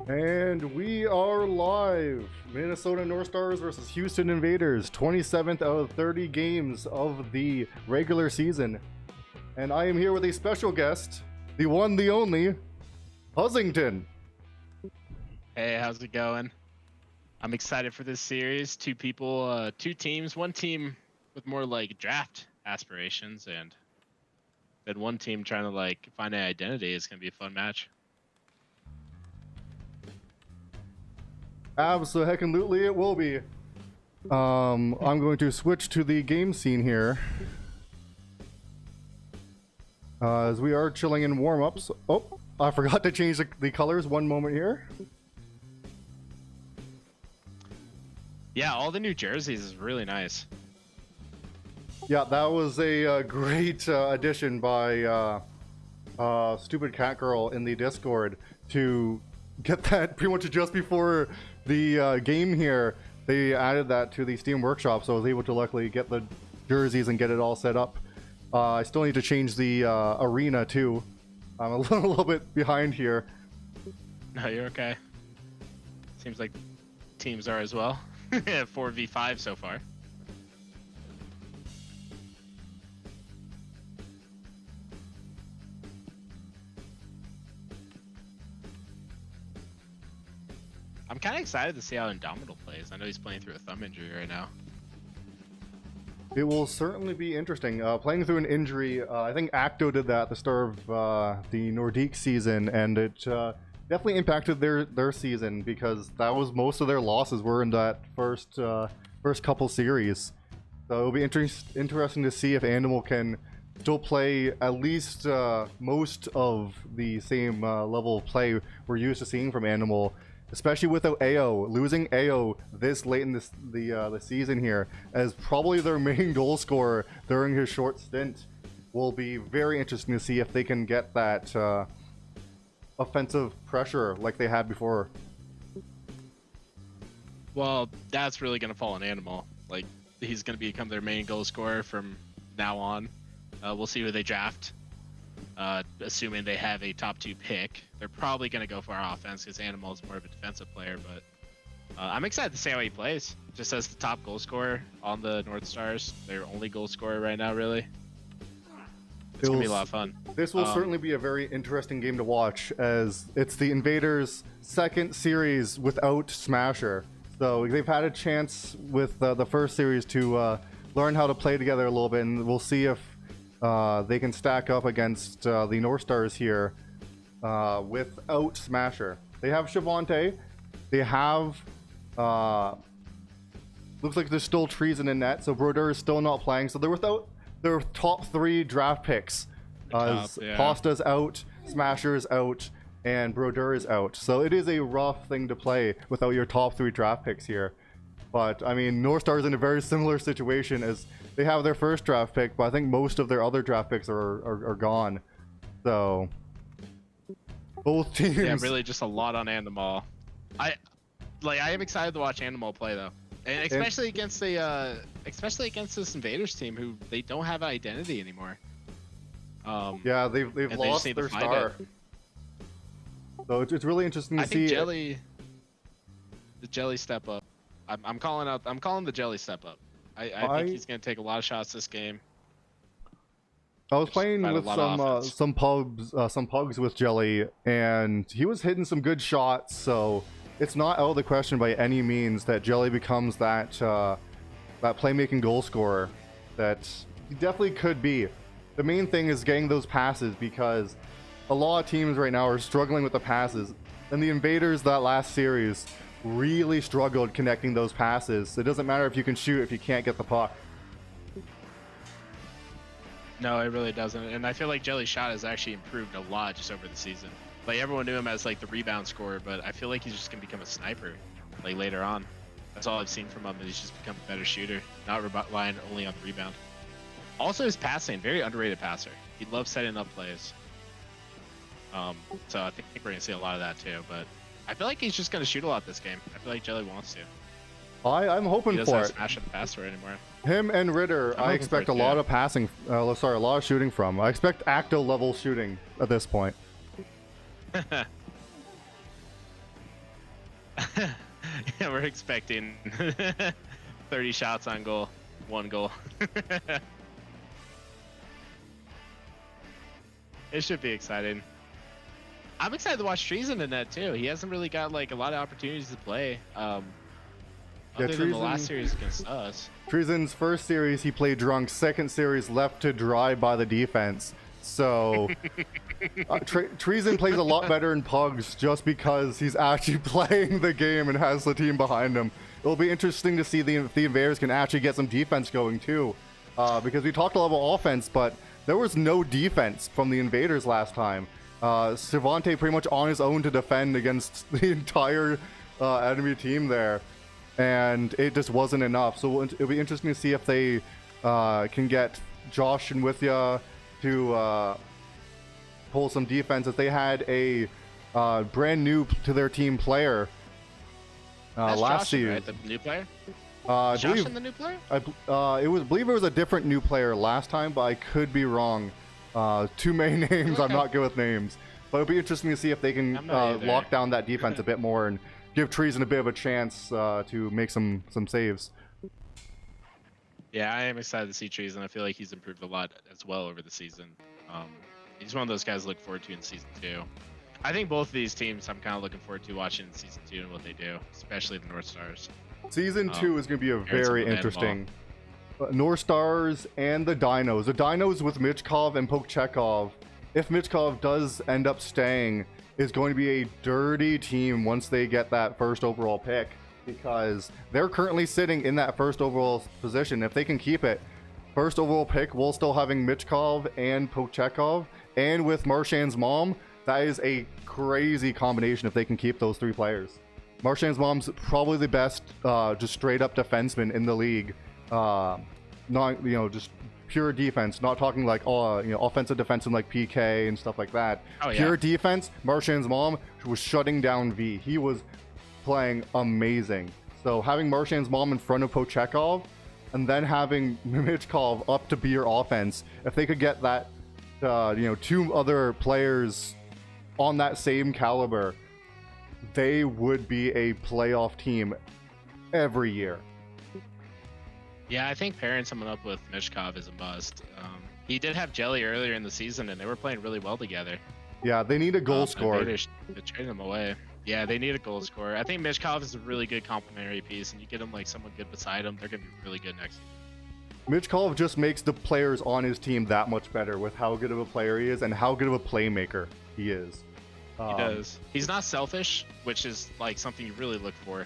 And we are live. Minnesota North Stars versus Houston Invaders, 27th out of 30 games of the regular season. And I am here with a special guest, the one, the only, Huzzington. Hey, how's it going? I'm excited for this series. Two teams. One team with more like draft aspirations, and then one team trying to like find an identity. It's gonna be a fun match. Absolutely, it will be. I'm going to switch to the game scene here. As we are chilling in warm-ups. Oh, I forgot to change the colors. One moment here. Yeah, all the new jerseys is really nice. Yeah, that was a great addition by Stupid Cat Girl in the Discord to get that pretty much just before the game here. They added that to the Steam Workshop, so I was able to luckily get the jerseys and get it all set up. I still need to change the arena too. I'm a little bit behind here. No, you're okay. Seems like teams are as well. 4v5 so far. I'm kind of excited to see how Indomitable plays. I know he's playing through a thumb injury right now. It will certainly be interesting. Playing through an injury, I think Acto did that at the start of the Nordique season, and it definitely impacted their season because that was most of their losses were in that first couple series. So it'll be interesting to see if Animal can still play at least most of the same level of play we're used to seeing from Animal. Especially without AO, losing AO this late in the season here as probably their main goal scorer during his short stint will be very interesting to see if they can get that offensive pressure like they had before. Well, that's really going to fall on Animal. Like, he's going to become their main goal scorer from now on. We'll see who they draft. Assuming they have a top 2 pick, they're probably going to go for our offense because Animal is more of a defensive player. But I'm excited to see how he plays. Just as the top goal scorer on the North Stars, their only goal scorer right now, really. It's going to be a lot of fun. This will certainly be a very interesting game to watch as it's the Invaders' second series without Smasher. So they've had a chance with the first series to learn how to play together a little bit, and we'll see if they can stack up against the North Stars here without Smasher. They have Shavante. They have looks like there's still Treason in net, so Brodeur is still not playing. So they're without their top 3 draft picks. Pasta's out, Smasher's out, and Brodeur is out. So it is a rough thing to play without your top 3 draft picks here. But I mean, North Star's in a very similar situation as they have their first draft pick, but I think most of their other draft picks are gone. So both teams. Yeah, really, just a lot on Animal. I am excited to watch Animal play though, and especially against this Invaders team who they don't have an identity anymore. Yeah, they've lost their star. So it's really interesting to see. I think the Jelly step up. I'm calling the Jelly step up. I think he's going to take a lot of shots this game. I was playing with some pugs with Jelly, and he was hitting some good shots. So it's not out of the question by any means that Jelly becomes that playmaking goal scorer that he definitely could be. The main thing is getting those passes because a lot of teams right now are struggling with the passes, and the Invaders that last series really struggled connecting those passes. It doesn't matter if you can shoot if you can't get the puck. No, it really doesn't. And I feel like Jelly's shot has actually improved a lot just over the season. Like, everyone knew him as like the rebound scorer, but I feel like he's just gonna become a sniper like later on. That's all I've seen from him, is he's just become a better shooter, not relying only on the rebound. Also his passing, very underrated passer. He loves setting up plays. So I think we're gonna see a lot of that too, but I feel like he's just going to shoot a lot this game. I feel like Jelly wants to. I'm hoping he doesn't for have it. Smash and pass for anymore. Him and Ritter, I expect a lot of passing. A lot of shooting from. I expect Acto level shooting at this point. Yeah, we're expecting 30 shots on goal, 1 goal. It should be exciting. I'm excited to watch Treason in that too. He hasn't really got like a lot of opportunities to play. Other than the last series against us. Treason's first series he played drunk. Second series left to dry by the defense. So Treason plays a lot better in pugs just because he's actually playing the game and has the team behind him. It'll be interesting to see if the Invaders can actually get some defense going too, because we talked a lot about offense, but there was no defense from the Invaders last time. Cervante pretty much on his own to defend against the entire enemy team there, and it just wasn't enough. So it'll be interesting to see if they can get Josh and Withya to pull some defense. If they had a brand new to their team player last season, right? The new player. I Josh believe and the new player. I believe it was a different new player last time, but I could be wrong. Too many names. I'm not good with names, but it'll be interesting to see if they can lock down that defense a bit more and give Treason a bit of a chance to make some saves. Yeah, I am excited to see Treason. I feel like he's improved a lot as well over the season. He's one of those guys to look forward to in season 2. I think both of these teams I'm kind of looking forward to watching in season 2 and what they do, especially the North Stars. Season 2 is going to be a very interesting. North Stars and the Dinos. The Dinos with Michkov and Pokchekov, if Michkov does end up staying, is going to be a dirty team once they get that first overall pick, because they're currently sitting in that first overall position. If they can keep it, first overall pick while still having Michkov and Pokchekov, and with Marchand's mom, that is a crazy combination if they can keep those 3 players. Marchand's mom's probably the best just straight up defenseman in the league. Not, just pure defense, not talking like offensive defense and like PK and stuff like that. Oh, yeah. Pure defense. Marchand's mom was shutting down V. He was playing amazing. So having Marchand's mom in front of Pokchekov and then having Michkov up to be your offense, if they could get that 2 other players on that same caliber, they would be a playoff team every year. Yeah, I think pairing someone up with Michkov is a must. He did have Jelly earlier in the season, and they were playing really well together. Yeah, they need a goal scorer. They traded him away. Yeah, they need a goal scorer. I think Michkov is a really good complementary piece, and you get him like someone good beside him, they're going to be really good next year. Michkov just makes the players on his team that much better with how good of a player he is and how good of a playmaker he is. He does. He's not selfish, which is like something you really look for.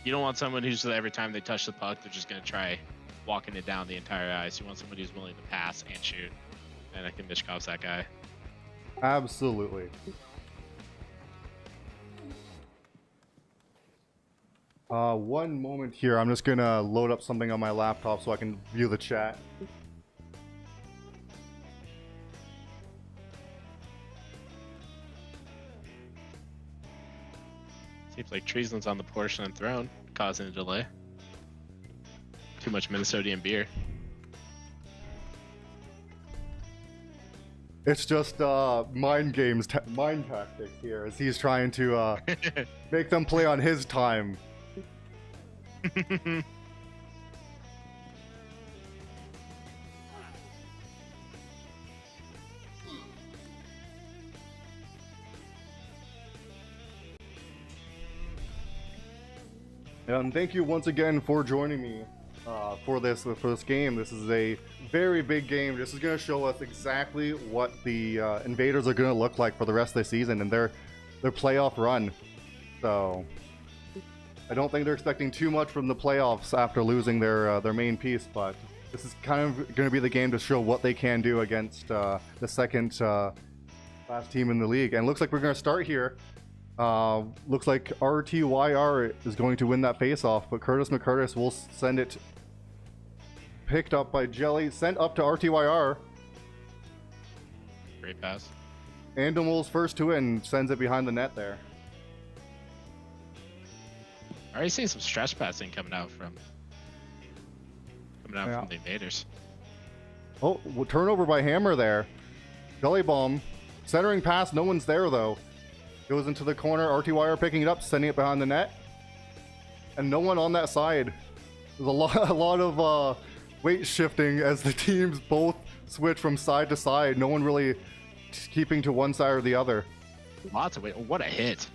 You don't want someone who's every time they touch the puck, they're just going to try walking it down the entire ice. You want somebody who's willing to pass and shoot. And I think Michkov's that guy. Absolutely. One moment here. I'm just going to load up something on my laptop so I can view the chat. Seems like Treason's on the porcelain throne, causing a delay. Too much Minnesotan beer. It's just mind games, mind tactics here, as he's trying to make them play on his time. And thank you once again for joining me for this game. This is a very big game. This is going to show us exactly what the Invaders are going to look like for the rest of the season and their playoff run. So I don't think they're expecting too much from the playoffs after losing their main piece, but this is kind of going to be the game to show what they can do against the second last team in the league. And it looks like we're going to start here. Looks like RTYR is going to win that face-off, but Curtis McCurtis will send it picked up by Jelly, sent up to RTYR. Great pass. Andamul's first to it and sends it behind the net there. Already seeing some stretch passing coming out from the Invaders. Oh, turnover by Hammer there. Jelly bomb. Centering pass, no one's there though. Goes into the corner, RTYR picking it up, sending it behind the net. and no one on that side. There's a lot of weight shifting as the teams both switch from side to side. No one really keeping to one side or the other. Lots of weight. What a hit.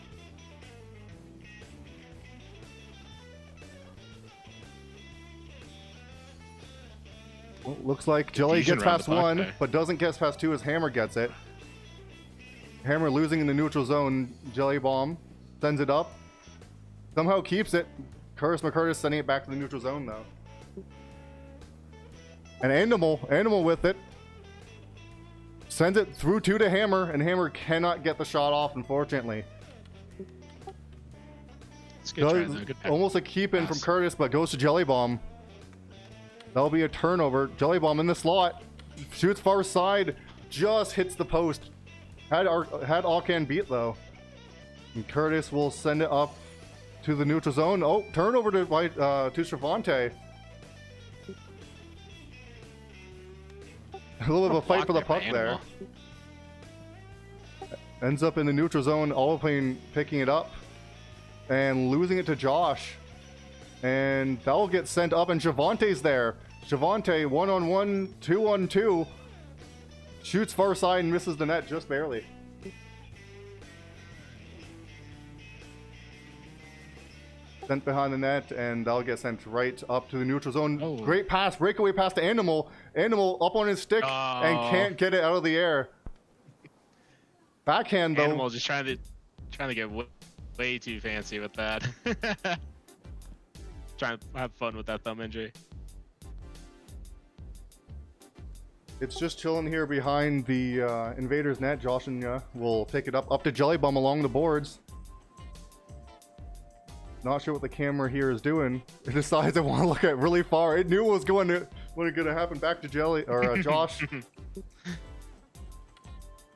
Well, looks like Jelly Fusion gets around past the puck one, there. but doesn't get past two as Hammer gets it. Hammer losing in the neutral zone. Jelly bomb sends it up. Somehow keeps it. Curtis McCurtis sending it back to the neutral zone though. And Animal with it. Sends it through two to Hammer, and Hammer cannot get the shot off, unfortunately. It's good try, though. Good pass. Almost a keep in from Curtis, but goes to Jelly Bomb. That'll be a turnover. Jelly Bomb in the slot. Shoots far side. Just hits the post. Had Alcan beat though. And Curtis will send it up to the neutral zone. Oh, turnover to Stravante. A little bit of a fight for the puck there. Ends up in the neutral zone. Oliplane picking it up and losing it to Josh. And that'll get sent up, and Shavante's there. Shavante 1-on-1, 2-on-2. Shoots far side and misses the net just barely. Sent behind the net, and that'll get sent right up to the neutral zone. Oh. Great pass, breakaway pass to Animal. Animal up on his stick and can't get it out of the air. Backhand though. Animal just trying to get way too fancy with that. Trying to have fun with that thumb injury. It's just chilling here behind the Invaders net. Josh and will pick it up to Jelly Bum along the boards. Not sure what the camera here is doing. It decides I want to look at really far. It knew what was going to happen. Back to Jelly or Josh.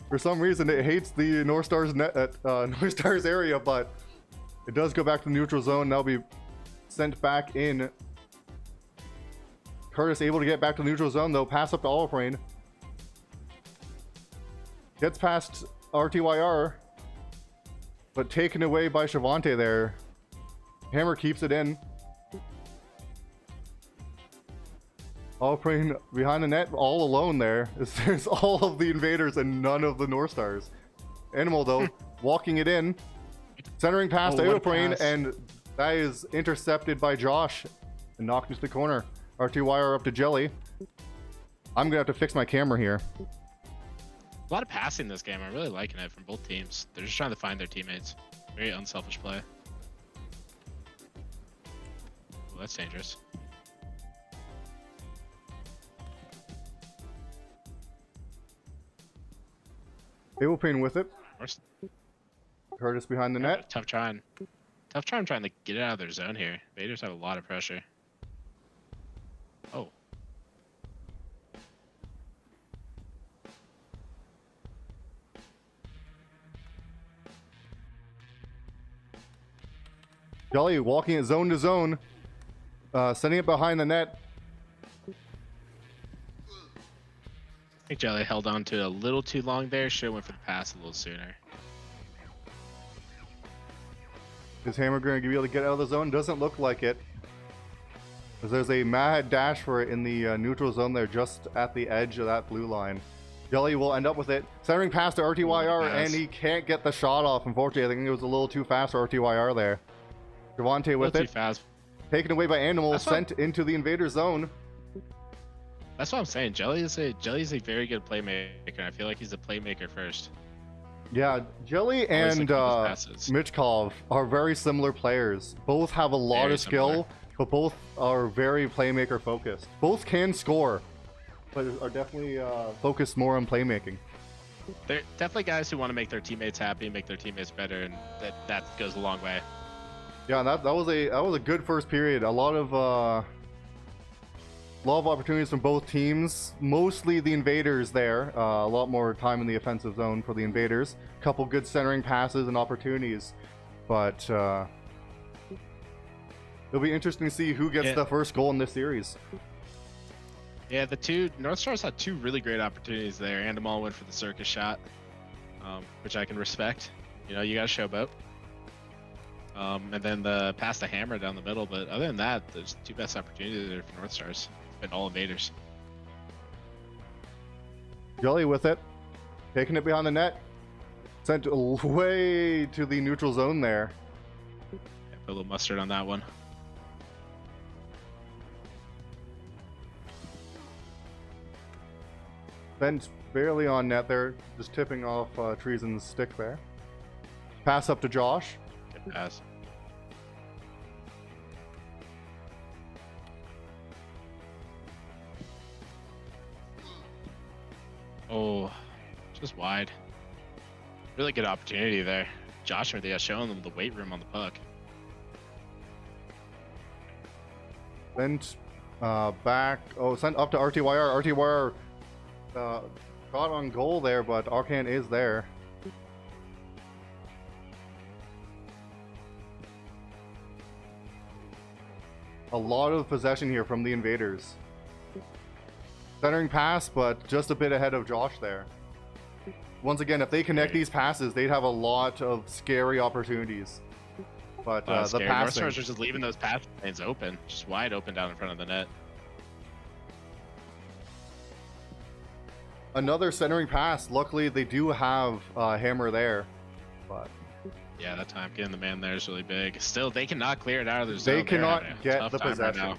For some reason, it hates the North Stars net North Stars area, but it does go back to the neutral zone. Now be sent back in. Curtis able to get back to the neutral zone though. Pass up to Oliplane. Gets past RTYR, but taken away by Shavante there. Hammer keeps it in. Oliplane behind the net, all alone there. There's all of the Invaders and none of the North Stars. Animal though, walking it in, centering past to Oliplane, and that is intercepted by Josh and knocked into the corner. RTYR up to Jelly. I'm gonna have to fix my camera here. A lot of passing this game. I'm really liking it from both teams. They're just trying to find their teammates. Very unselfish play. Ooh, that's dangerous. Oliplane with it. Curtis behind the net. Tough trying trying to get it out of their zone here. Invaders have a lot of pressure. Oh. Jelly walking it zone to zone. Sending it behind the net. I think Jelly held on to it a little too long there. Should have went for the pass a little sooner. Is Hammer going to be able to get out of the zone? Doesn't look like it. Because there's a mad dash for it in the neutral zone there, just at the edge of that blue line. Jelly will end up with it. Centering pass to RTYR, and he can't get the shot off. Unfortunately, I think it was a little too fast for RTYR there. Javante with it. Too fast. Taken away by Animal, sent into the Invader zone. That's what I'm saying. Jelly's a very good playmaker. I feel like he's a playmaker first. Yeah, Jelly and Mitchkov are very similar players. Both have a lot of skill, but both are very playmaker focused. Both can score, but are definitely focused more on playmaking. They're definitely guys who want to make their teammates happy, make their teammates better, and that goes a long way. Yeah, that was a good first period. A lot of opportunities from both teams. Mostly the Invaders there. A lot more time in the offensive zone for the Invaders. Couple good centering passes and opportunities, but it'll be interesting to see who gets the first goal in this series. Yeah, the two North Stars had two really great opportunities there. Andamal went for the circus shot, which I can respect. You know, you got to showboat. And then the pass to Hammer down the middle. But other than that, there's two best opportunities there for North Stars. It's been all Invaders. Jelly with it. Taking it behind the net. Sent way to the neutral zone there. Yeah, put a little mustard on that one. Sent barely on net there. Just tipping off Treason's stick there. Pass up to Josh. Good pass. Oh, just wide. Really good opportunity there. Josh really showing them the weight room on the puck. Sent back. Oh, sent up to RTYR. RTYR got on goal there, but Arcan is there. A lot of possession here from the Invaders. Centering pass, but just a bit ahead of Josh there. Once again, if they connect these passes, they'd have a lot of scary opportunities. But the North passing. Stars are just leaving those pass lanes open, just wide open down in front of the net. Another centering pass. Luckily, they do have Hammer there. But yeah, that time getting the man there is really big. Still, they cannot clear it out of their zone. they cannot get the time possession. right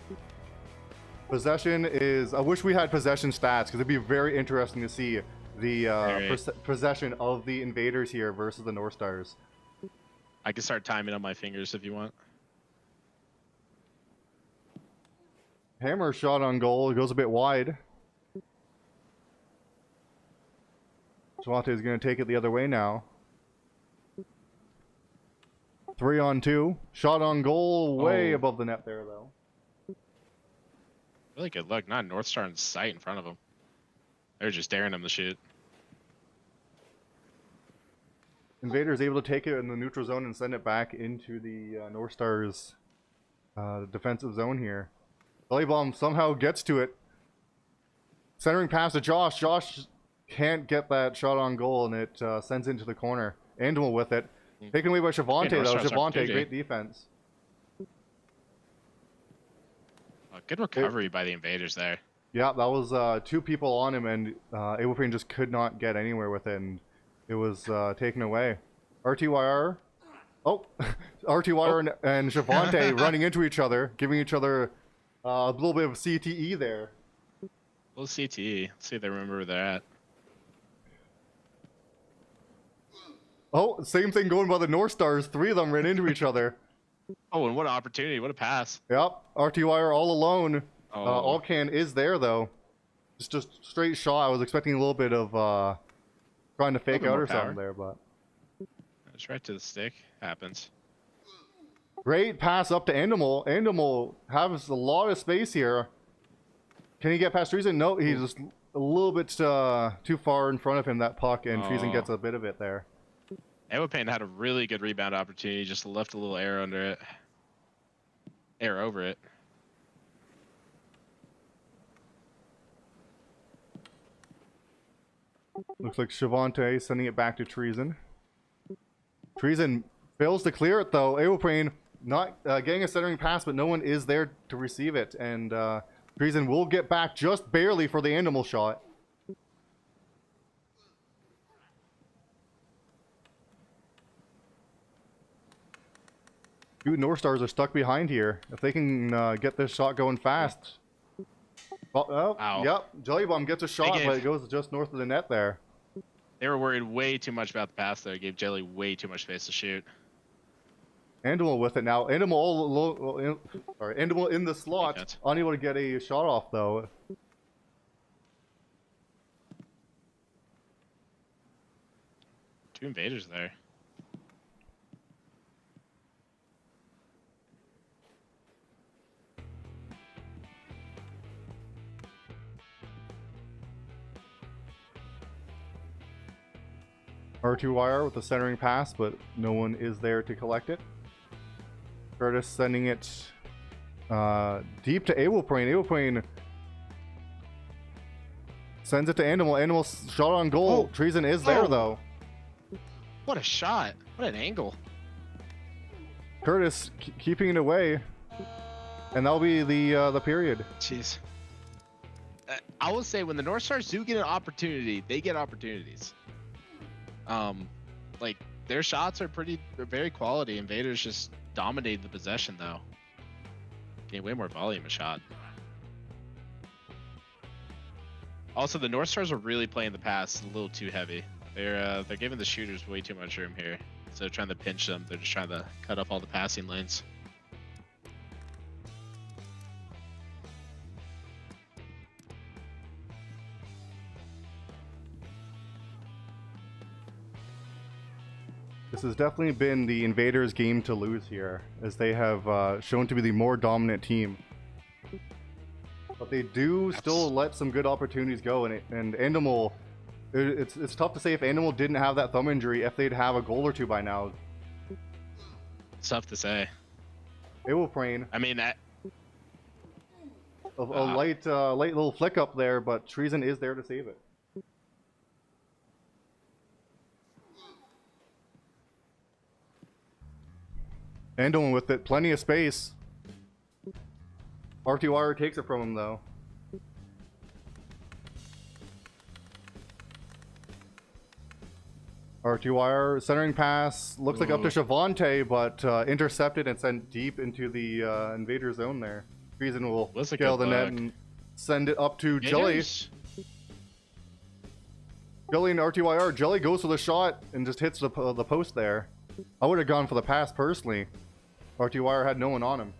Possession is. I wish we had possession stats because it'd be very interesting to see the possession of the Invaders here versus the North Stars. I can start timing on my fingers if you want. Hammer shot on goal. It goes a bit wide. Swante is going to take it the other way now. 3-on-2. Shot on goal, way above the net there, though. Really good luck. Not North Star in sight in front of them. They're just daring him to shoot. Invaders able to take it in the neutral zone and send it back into the North Stars defensive zone here. Belly Bomb somehow gets to it. Centering pass to Josh. Josh can't get that shot on goal, and it sends into the corner. Animal with it. Taken away by Shavante, though. Shavante, great defense. Good recovery by the Invaders there. Yeah, that was two people on him, and Abelpreen just could not get anywhere with it, and it was taken away. RTYR. Oh, RTYR and Shavante running into each other, giving each other a little bit of CTE there. A little CTE. Let's see if they remember where they're at. Oh, same thing going by the North Stars. Three of them ran into each other. Oh, and what an opportunity. What a pass. Yep, RTYR all alone. Oh. Allcan is there, though. It's just straight shot. I was expecting a little bit of trying to fake out or something there, but... It's right to the stick. Happens. Great pass up to Animal. Animal has a lot of space here. Can he get past Treason? No, he's just a little bit too far in front of him, that puck, and Treason gets a bit of it there. Ewopain had a really good rebound opportunity, just left a little air under it. Air over it. Looks like Shavante sending it back to Treason. Treason fails to clear it, though. Ewopain not getting a centering pass, but no one is there to receive it. And Treason will get back just barely for the Animal shot. Two North Stars are stuck behind here. If they can get this shot going fast. Oh, yep. Jelly Bomb gets a shot, but it goes just north of the net there. They were worried way too much about the pass there. It gave Jelly way too much space to shoot. Animal with it now. Animal in the slot. Unable to get a shot off, though. Two Invaders there. R2YR with the centering pass, but no one is there to collect it. Curtis sending it deep to Awelprane. Awelprane sends it to Animal. Animal shot on goal. Treason is there, though. What a shot. What an angle. Curtis keeping it away, and that'll be the period. Jeez. I will say when the North Stars do get an opportunity, they get opportunities. Like their shots are they're very quality. Invaders just dominated the possession though. Getting way more volume of shot. Also, the North Stars are really playing the pass a little too heavy. They're giving the shooters way too much room here. Instead of trying to pinch them, they're just trying to cut off all the passing lanes. This has definitely been the Invaders' game to lose here, as they have shown to be the more dominant team. But they do still let some good opportunities go, and Animal, it's tough to say if Animal didn't have that thumb injury, if they'd have a goal or two by now. It's tough to say. It will Prane. I mean, a light little flick up there, but Treason is there to save it. Anduin with it, plenty of space. RTYR takes it from him though. RTYR centering pass looks like up to Shavante, but intercepted and sent deep into the invader zone there. Treason will scale the net and send it up to Jelly. Jelly and RTYR. Jelly goes for the shot and just hits the post there. I would have gone for the pass personally. RTYR had no one on him.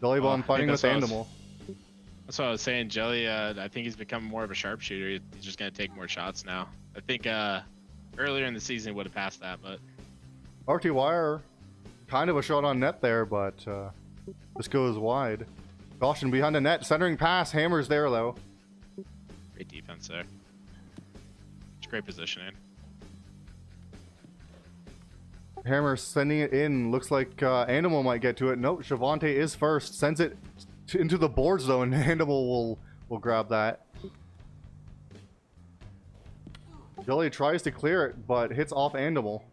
Jelly Bomb fighting with Animal. That's what I was saying. Jelly, I think he's become more of a sharpshooter. He's just going to take more shots now. I think earlier in the season he would have passed that, but... RTYR, kind of a shot on net there, but this goes wide. Caution behind the net. Centering pass. Hammer's there, though. Great defense there. It's great positioning. Hammer sending it in. Looks like Animal might get to it. Nope, Shavante is first. Sends it into the boards though, and Animal will grab that. Jelly tries to clear it, but hits off Animal.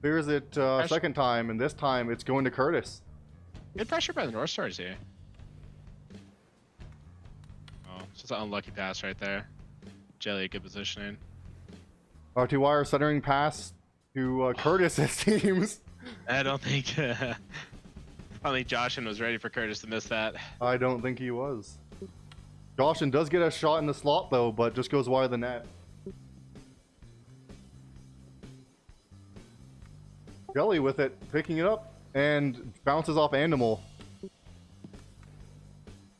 Clears it second time, and this time it's going to Curtis. Good pressure by the North Stars here. Oh, it's just an unlucky pass right there. Jelly, good positioning. RTYR centering pass to Curtis, it seems. I don't think Joshin was ready for Curtis to miss that. I don't think he was. Joshin does get a shot in the slot though, but just goes wide of the net. Jelly with it, picking it up, and bounces off Animal.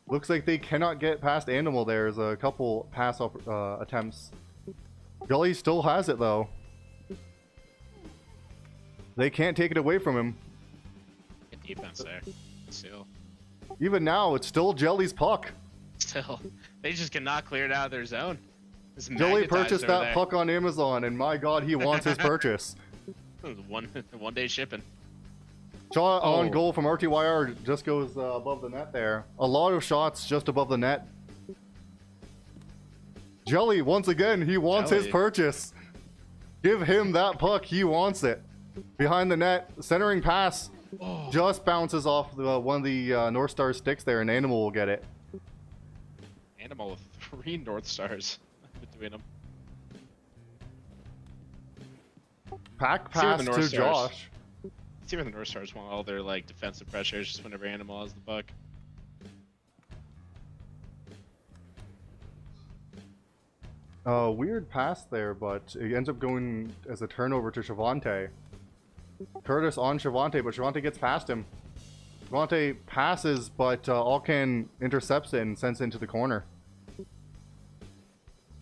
Looks like they cannot get past Animal. There's a couple pass attempts. Jelly still has it though. They can't take it away from him. Good defense there. Still. Even now, it's still Jelly's puck. Still. They just cannot clear it out of their zone. Jelly purchased that puck on Amazon, and my god, he wants his purchase. One day shipping. Shot on goal from RTYR just goes above the net there. A lot of shots just above the net. Jelly, once again, he wants his purchase. Give him that puck. He wants it. Behind the net, centering pass. Just bounces off one of the North Star sticks there, and Animal will get it. Animal with 3 North Stars between them. Pack pass to Josh. See where the North Stars want all their like defensive pressures just whenever Animal has the puck. Weird pass there, but it ends up going as a turnover to Shavante. Curtis on Shavante, but Shavante gets past him. Shavante passes, but Alcan intercepts it and sends it into the corner.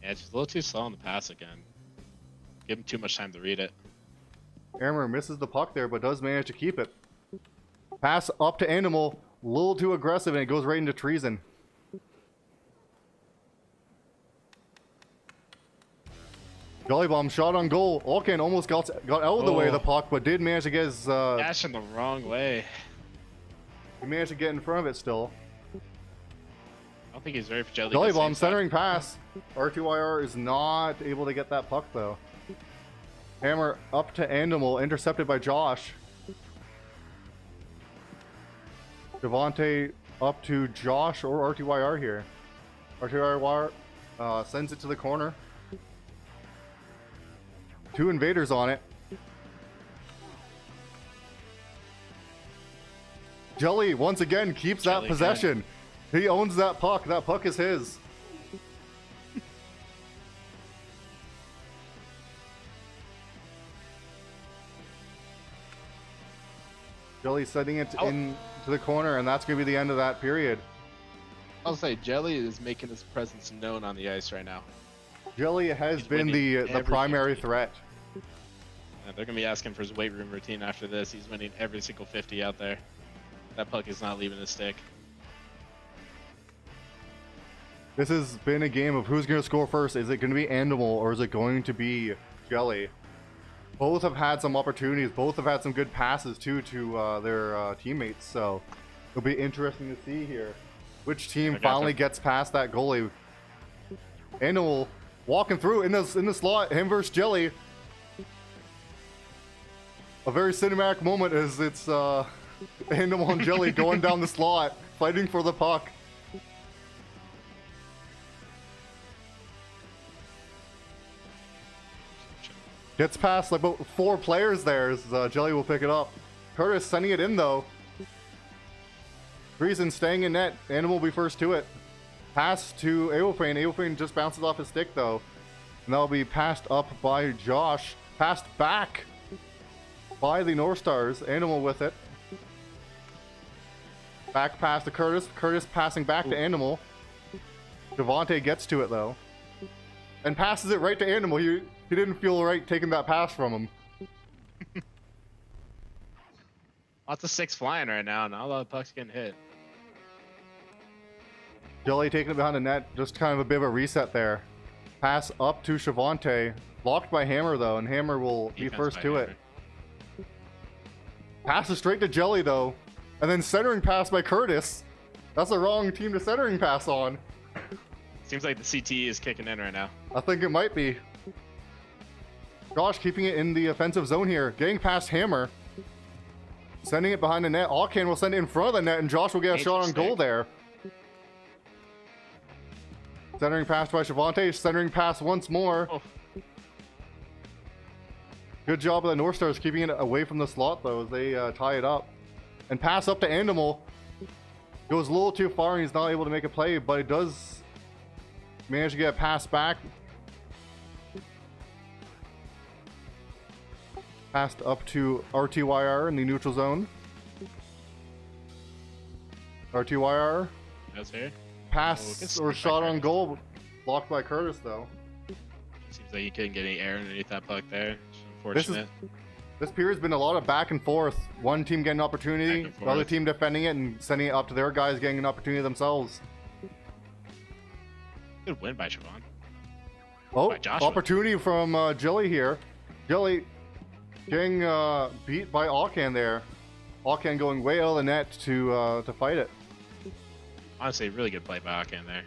Yeah, it's just a little too slow on the pass again. Give him too much time to read it. Hammer misses the puck there, but does manage to keep it. Pass up to Animal, a little too aggressive, and it goes right into Treason. Jolly Bomb shot on goal. Alcan almost got out of the way of the puck, but did manage to get his... Dashing the wrong way. He managed to get in front of it still. I don't think he's ready for Jelly. Jolly Bomb centering pass. R2IR is not able to get that puck though. Hammer up to Animal, intercepted by Josh. Devontae up to Josh or RTYR here. RTYR sends it to the corner. 2 invaders on it. Jelly once again keeps that possession. He owns that puck. That puck is his. Jelly setting it into the corner, and that's going to be the end of that period. I'll say Jelly is making his presence known on the ice right now. Jelly has been the primary threat. They're going to be asking for his weight room routine after this. He's winning every single 50 out there. That puck is not leaving his stick. This has been a game of who's going to score first. Is it going to be Animal or is it going to be Jelly? Both have had some opportunities. Both have had some good passes too to their teammates. So it'll be interesting to see here which team finally gets past that goalie. Animal walking through in the slot. Him versus Jelly. A very cinematic moment as it's Animal and Jelly going down the slot, fighting for the puck. Gets past like about 4 players there as Jelly will pick it up. Curtis sending it in though. Friesen staying in net. Animal will be first to it. Pass to Aopane. Aopane just bounces off his stick though. And that'll be passed up by Josh. Passed back by the North Stars. Animal with it. Back pass to Curtis. Curtis passing back to Animal. Devontae gets to it though. And passes it right to Animal. He didn't feel right taking that pass from him. Lots of 6 flying right now. Not a lot of pucks getting hit. Jelly taking it behind the net. Just kind of a bit of a reset there. Pass up to Shavante. Blocked by Hammer though, and Hammer will be first to it. Passes straight to Jelly though. And then centering pass by Curtis. That's the wrong team to centering pass on. Seems like the CTE is kicking in right now. I think it might be. Josh keeping it in the offensive zone here. Getting past Hammer. Sending it behind the net. Alcan will send it in front of the net, and Josh will get a shot on goal there. Centering pass by Shavante. Centering pass once more. Oh. Good job of the North Stars keeping it away from the slot, though, as they tie it up. And pass up to Animal. Goes a little too far, and he's not able to make a play, but it does manage to get a pass back. Passed up to RTYR in the neutral zone. RTYR. That's here. Pass or shot on goal. Blocked by Curtis, though. Seems like he couldn't get any air underneath that puck there. Unfortunate. This period's been a lot of back and forth. One team getting an opportunity, the other team defending it and sending it up to their guys getting an opportunity themselves. Good win by Siobhan. Oh, opportunity from Jelly here. Jelly getting beat by Alcan there. Alcan going way out of the net to fight it. Honestly, really good play by Alcan there.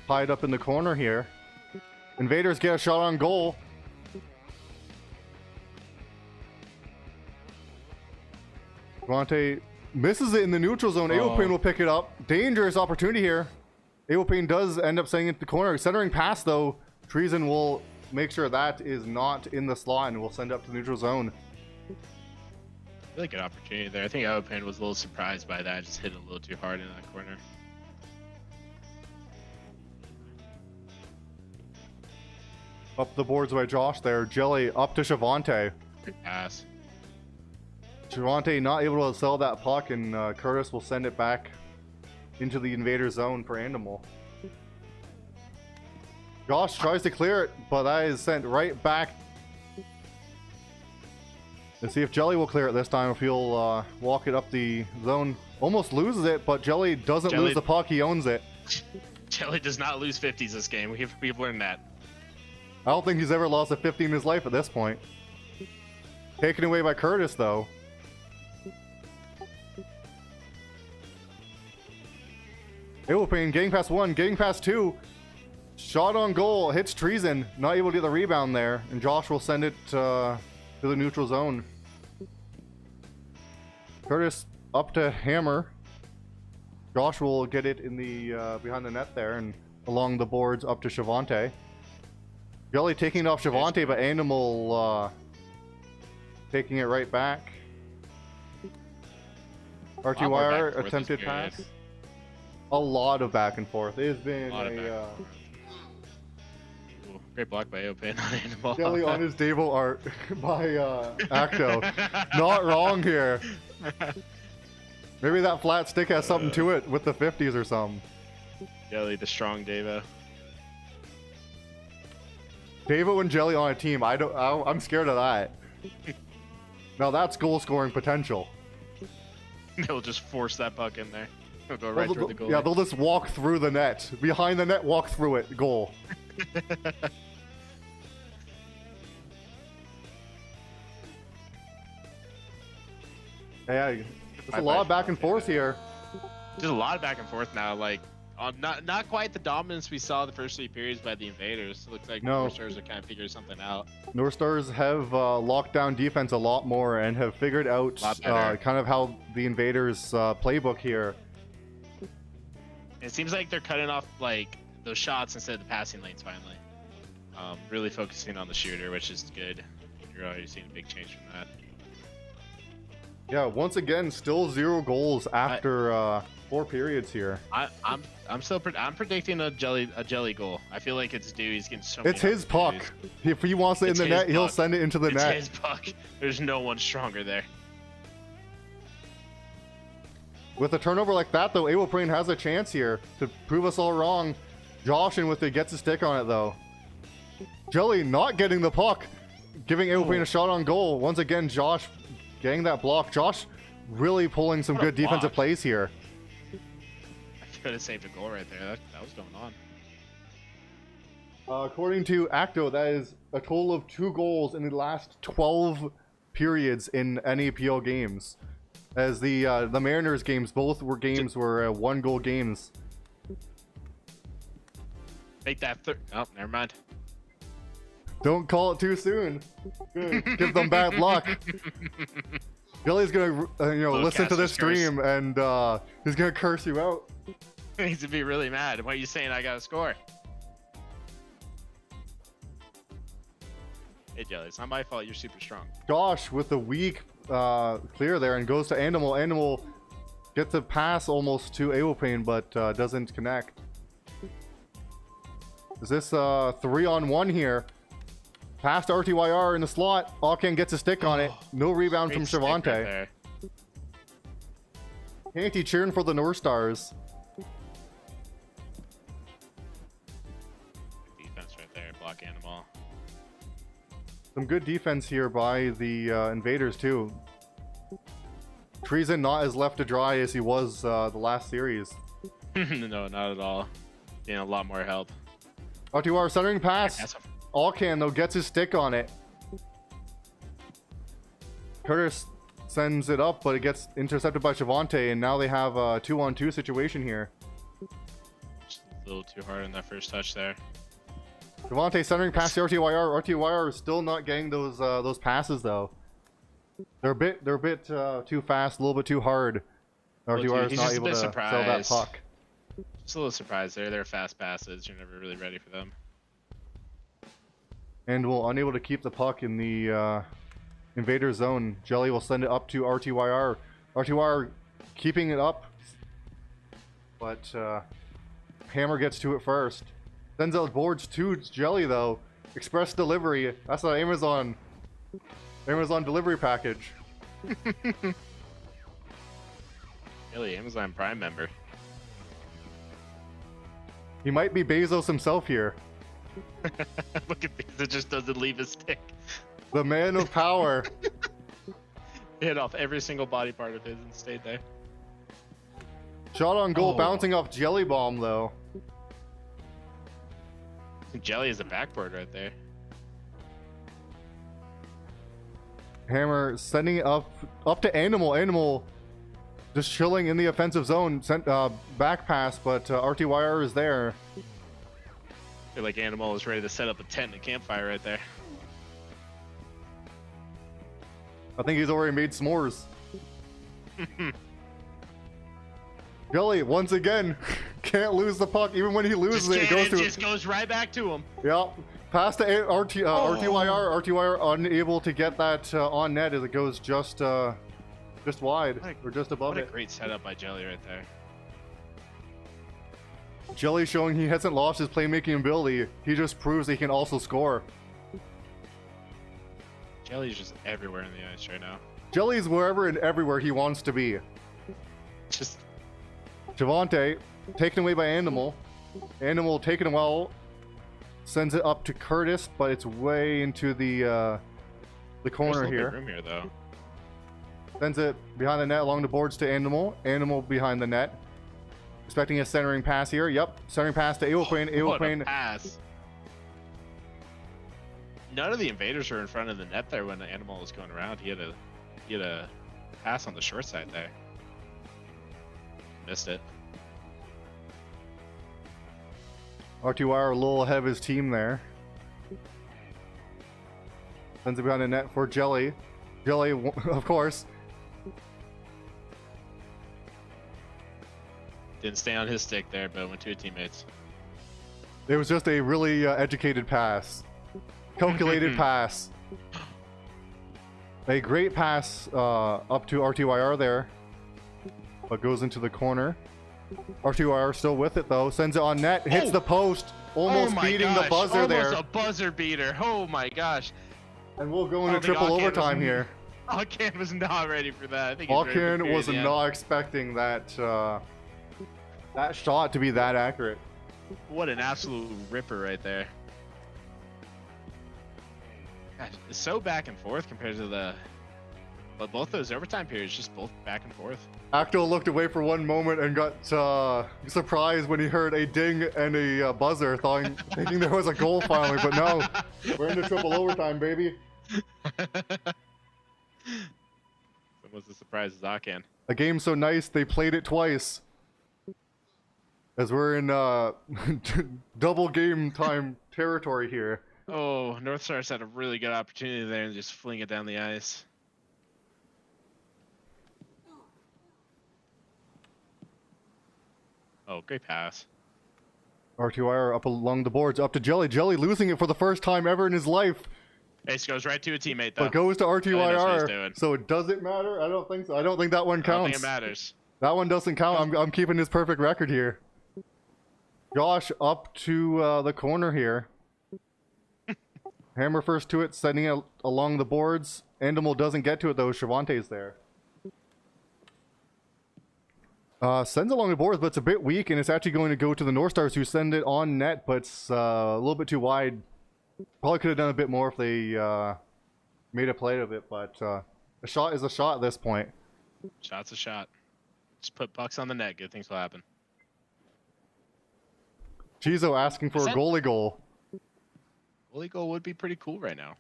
Tied up in the corner here. Invaders get a shot on goal. Devontae misses it in the neutral zone. Aopane will pick it up. Dangerous opportunity here. Aopane does end up sending it to the corner. Centering pass though. Treason will make sure that is not in the slot and will send it up to the neutral zone. Really good opportunity there. I think Aopane was a little surprised by that. Just hit it a little too hard in that corner. Up the boards by Josh there. Jelly up to Shavante. Good pass. Shavante not able to sell that puck, and Curtis will send it back into the invader zone for Animal. Josh tries to clear it, but that is sent right back. Let's see if Jelly will clear it this time, if he'll walk it up the zone. Almost loses it, but Jelly doesn't lose the puck. He owns it. Jelly does not lose 50s this game. We've learned that. I don't think he's ever lost a 50 in his life at this point. Taken away by Curtis, though. Aopane getting past 1, getting past 2. Shot on goal, hits Treason, not able to get the rebound there, and Josh will send it to the neutral zone. Curtis up to Hammer. Josh will get it in the behind the net there and along the boards up to Shavante. Jelly taking it off Shavante, but Animal taking it right back. RTYR attempted pass. A lot of back and forth. It has been great block by Open on Animal. Jelly on his Davo art by Acto. Not wrong here. Maybe that flat stick has something to it with the 50s or something. Jelly, the strong Davo. Davo and Jelly on a team. I'm scared of that. Now that's goal scoring potential. They'll just force that puck in there. They'll go right through the goal. Yeah, they'll just walk through the net. Behind the net, walk through it. Goal. Yeah, there's a lot of back and forth here. There's a lot of back and forth now. Like, not quite the dominance we saw the first 3 periods by the Invaders. It looks like North Stars are kind of figuring something out. North Stars have locked down defense a lot more and have figured out kind of how the Invaders playbook here. It seems like they're cutting off like those shots instead of the passing lanes finally. Really focusing on the shooter, which is good. You're already seeing a big change from that. Yeah, once again, still 0 goals after 4 periods here. I'm predicting a jelly goal. I feel like it's due. He's getting so many. It's his puck. If he wants it in the net, he'll send it into the net. It's his puck. There's no one stronger there. With a turnover like that, though, Abelprain has a chance here to prove us all wrong. Josh in with it gets a stick on it, though. Jelly not getting the puck, giving Abelprain a shot on goal. Once again, Josh getting that block. Josh really pulling some good defensive plays here. I could have saved a goal right there. That was going on. According to Acto, that is a total of 2 goals in the last 12 periods in NAPL games. As the Mariners games, both were 1-goal games. Make that oh, never mind. Don't call it too soon. Give them bad luck. Billy's gonna, listen to this stream and he's gonna curse you out. He needs to be really mad. Why are you saying I gotta score? Hey Jelly, it's not my fault. You're super strong. Josh with the weak clear there and goes to Animal. Animal gets a pass almost to Abelprain, but doesn't connect. Is this 3-on-1 here? Past RTYR in the slot. Alcan gets a stick on it. No rebound from Shavante. Canty cheering for the North Stars. Defense right there. Block Animal. Some good defense here by the Invaders too. Treason not as left to dry as he was the last series. No, not at all. Getting a lot more help. RTYR centering pass. Alcan though gets his stick on it. Curtis sends it up, but it gets intercepted by Shavante, and now they have a 2-on-2 situation here. Just a little too hard on that first touch there. Shavante centering past the RTYR. RTYR is still not getting those passes though. They're a bit too fast, a little bit too hard. RTYR is not able to sell that puck. Just a little surprised there. They're fast passes. You're never really ready for them. And will unable to keep the puck in the Invader zone. Jelly will send it up to RTYR. RTYR keeping it up, but Hammer gets to it first. Sends out boards to Jelly though. Express delivery. That's an Amazon delivery package. Jelly, Amazon Prime member. He might be Bezos himself here. Look at this, it just doesn't leave his stick. The man of power. Hit off every single body part of his and stayed there. Shot on goal, bouncing off Jelly Bomb though. Jelly is a backboard right there. Hammer sending it up to Animal. Animal just chilling in the offensive zone. Sent back pass, but RTYR is there. feel like Animal is ready to set up a tent and a campfire right there. I think he's already made s'mores. Jelly, once again, can't lose the puck. Even when he loses it, it just goes right back to him. Yeah, past the RTYR. RTYR unable to get that on net as it goes just wide or just above it. What a great setup by Jelly right there. Jelly showing he hasn't lost his playmaking ability. He just proves he can also score. Jelly's just everywhere in the ice right now. Jelly's wherever and everywhere he wants to be. Just Javante taken away by Animal. Animal taken a while. Sends it up to Curtis, but it's way into the corner here. Room here though. Sends it behind the net along the boards to Animal. Animal behind the net. Expecting a centering pass here. Yep, centering pass to Ewoquane. Ewoquane. Pass. None of the invaders were in front of the net there when the Animal was going around. He had a pass on the short side there. Missed it. RTYR a little ahead of his team there. Sends it behind the net for Jelly. Jelly, of course. Didn't stay on his stick there, but went to his teammates. It was just a really educated pass. Calculated pass. A great pass up to RTYR there. But goes into the corner. RTYR still with it though. Sends it on net. Hits the post. Almost beating the buzzer there. Almost a buzzer beater. Oh my gosh. And we'll go into triple overtime here. Alcan was not ready for that. I think Alcan was not expecting that that shot to be that accurate. What an absolute ripper right there. Gosh, it's so back and forth compared to but both those overtime periods, just both back and forth. Acto looked away for one moment and got surprised when he heard a ding and a buzzer, thinking there was a goal finally, but no, we're into triple overtime, baby. Almost as surprised as Alcan. A game so nice they played it twice. As we're in double game time territory here. Oh, North Stars had a really good opportunity there and just fling it down the ice. Oh, great pass. RTYR up along the boards, up to Jelly. Jelly losing it for the first time ever in his life. Ace goes right to a teammate, though. But goes to RTYR, so it doesn't matter? I don't think so. I don't think that one counts. I don't think it matters. That one doesn't count. I'm keeping his perfect record here. Josh up to the corner here. Hammer first to it, sending it along the boards. Animal doesn't get to it, though. Shavante's there. Sends along the boards, but it's a bit weak, and it's actually going to go to the North Stars, who send it on net, but it's a little bit too wide. Probably could have done a bit more if they made a play of it, but a shot is a shot at this point. Shot's a shot. Just put pucks on the net, good things will happen. Chizo asking for a goalie goal. Goalie goal would be pretty cool right now.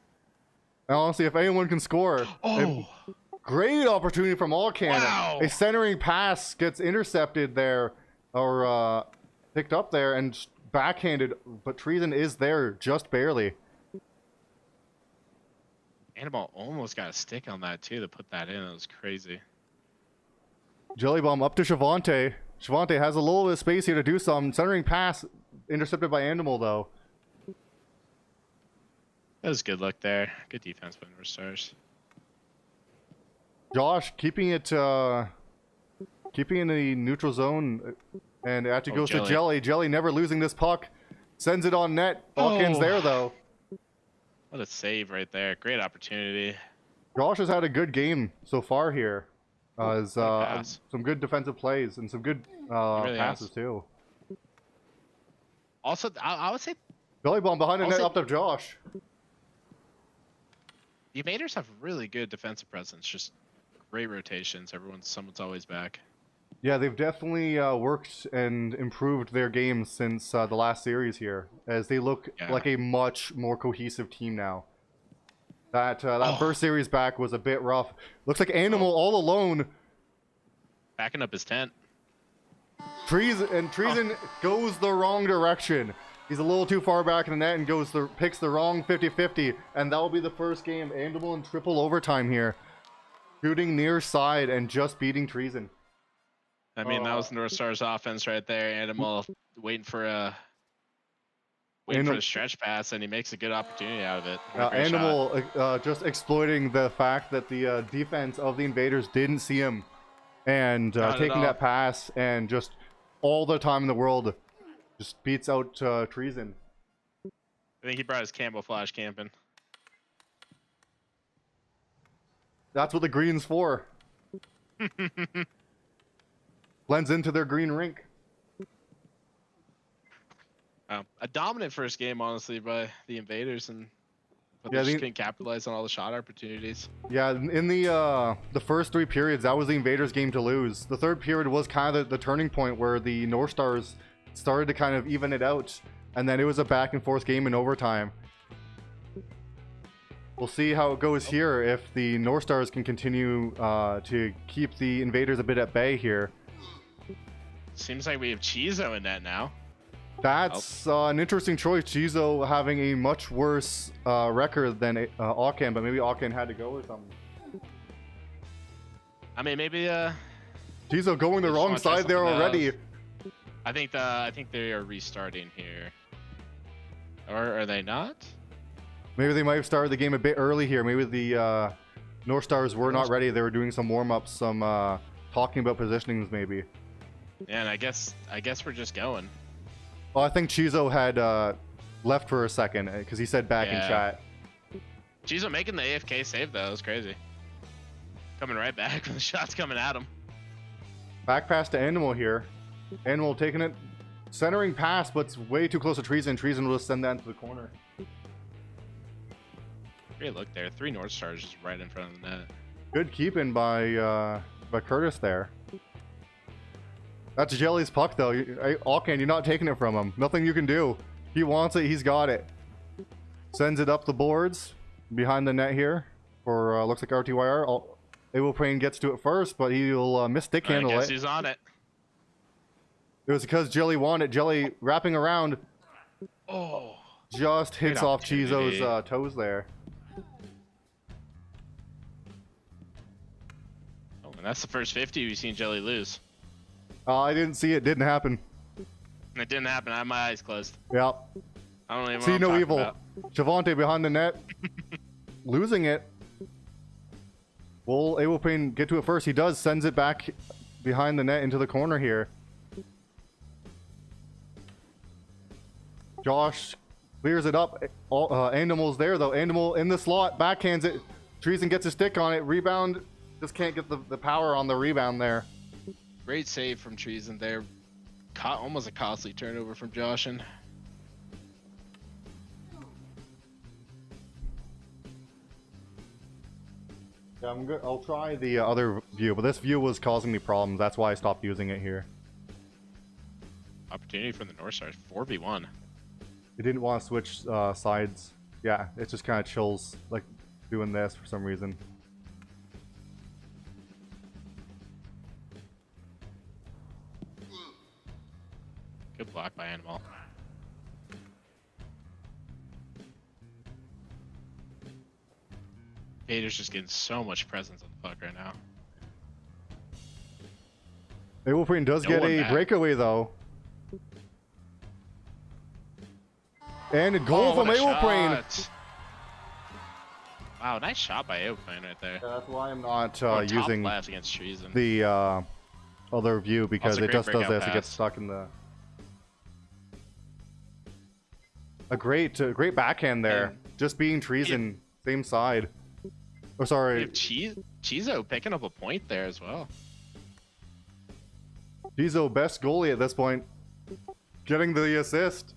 And honestly, if anyone can score... Oh! Great opportunity from Alcan. Wow. A centering pass gets intercepted there, or picked up there, and backhanded, but Treason is there just barely. Animal almost got a stick on that too to put that in. It was crazy. Jelly Bomb up to Shavante. Shavante has a little bit of space here to do some. Centering pass intercepted by Animal though. That was good luck there. Good defense by North Stars. Josh keeping it in the neutral zone, and it actually goes to Jelly. Jelly never losing this puck. Sends it on net. Alcan's there though. What a save right there. Great opportunity. Josh has had a good game so far here. Some good defensive plays and some good passes too. Also, I would say Jelly Bomb behind the net up to Josh. The Invaders have really good defensive presence. Just great rotations. Someone's always back. Yeah, they've definitely worked and improved their game since the last series here, as they look like a much more cohesive team now. That first series back was a bit rough. Looks like Animal all alone. Backing up his tent. Treason goes the wrong direction. He's a little too far back in the net and picks the wrong 50-50, and that will be the first game. Animal in triple overtime here. Shooting near side and just beating Treason. I mean, that was North Star's offense right there. Animal waiting for the stretch pass, and he makes a good opportunity out of it. Animal just exploiting the fact that the defense of the Invaders didn't see him, and taking that pass and just all the time in the world just beats out Treason. I think he brought his camouflage camping. That's what the green's for. Blends into their green rink. A dominant first game, honestly, by the Invaders, but they just couldn't capitalize on all the shot opportunities. Yeah, in the first 3 periods, that was the Invaders' game to lose. The third period was kind of the turning point where the North Stars started to kind of even it out, and then it was a back and forth game in overtime. We'll see how it goes here if the North Stars can continue to keep the Invaders a bit at bay here. Seems like we have Chizo in that now. That's an interesting choice. Chizo having a much worse record than Auken, but maybe Auken had to go or something. I mean, maybe Chizo going the wrong side there already. I think they are restarting here. Or are they not? Maybe they might have started the game a bit early here. Maybe the North Stars were not ready. They were doing some warm-ups, some talking about positionings maybe. Yeah, and I guess we're just going. Well, I think Chizo had left for a second because he said back in chat. Chizo making the AFK save though, it was crazy. Coming right back when the shot's coming at him. Back pass to Animal here. Animal taking it, centering pass, but it's way too close to Treason. Treason will just send that into the corner. Great look there. 3 North Stars just right in front of the net. Good keeping by Curtis there. That's Jelly's puck though. Auken, you're not taking it from him. Nothing you can do. He wants it. He's got it. Sends it up the boards behind the net here for looks like RTYR. Awoprane gets to it first, but he'll miss stick handle it. I guess he's on it. It was because Jelly wanted. Jelly wrapping around. Oh. Just hits off Chizo's toes there. Oh, and that's the first 50 we've seen Jelly lose. I didn't see it. Didn't happen. It didn't happen. I have my eyes closed. Yep. I don't even see no evil. About. Javante behind the net. Losing it. Will Awoprane get to it first? He does. Sends it back behind the net into the corner here. Josh clears it up. Animal's there though. Animal in the slot. Backhands it. Treason gets a stick on it. Rebound. Just can't get the power on the rebound there. Great save from Treason there. Almost a costly turnover from Joshin. Yeah, I'll try the other view, but this view was causing me problems. That's why I stopped using it here. Opportunity from the North Stars. 4v1. It didn't want to switch sides. Yeah, it just kind of chills like doing this for some reason. Good block by Animal. Vader's just getting so much presence on the puck right now. Awoprane does get a breakaway though. And a goal from Awoprane. Wow, nice shot by Awoprane right there. Yeah, that's why I'm not using left against Treason. The other view because it just does this. It gets stuck in the. A great backhand there. Just being Treason, same side. Oh, sorry. Chizo picking up a point there as well. Chizo, best goalie at this point. Getting the assist.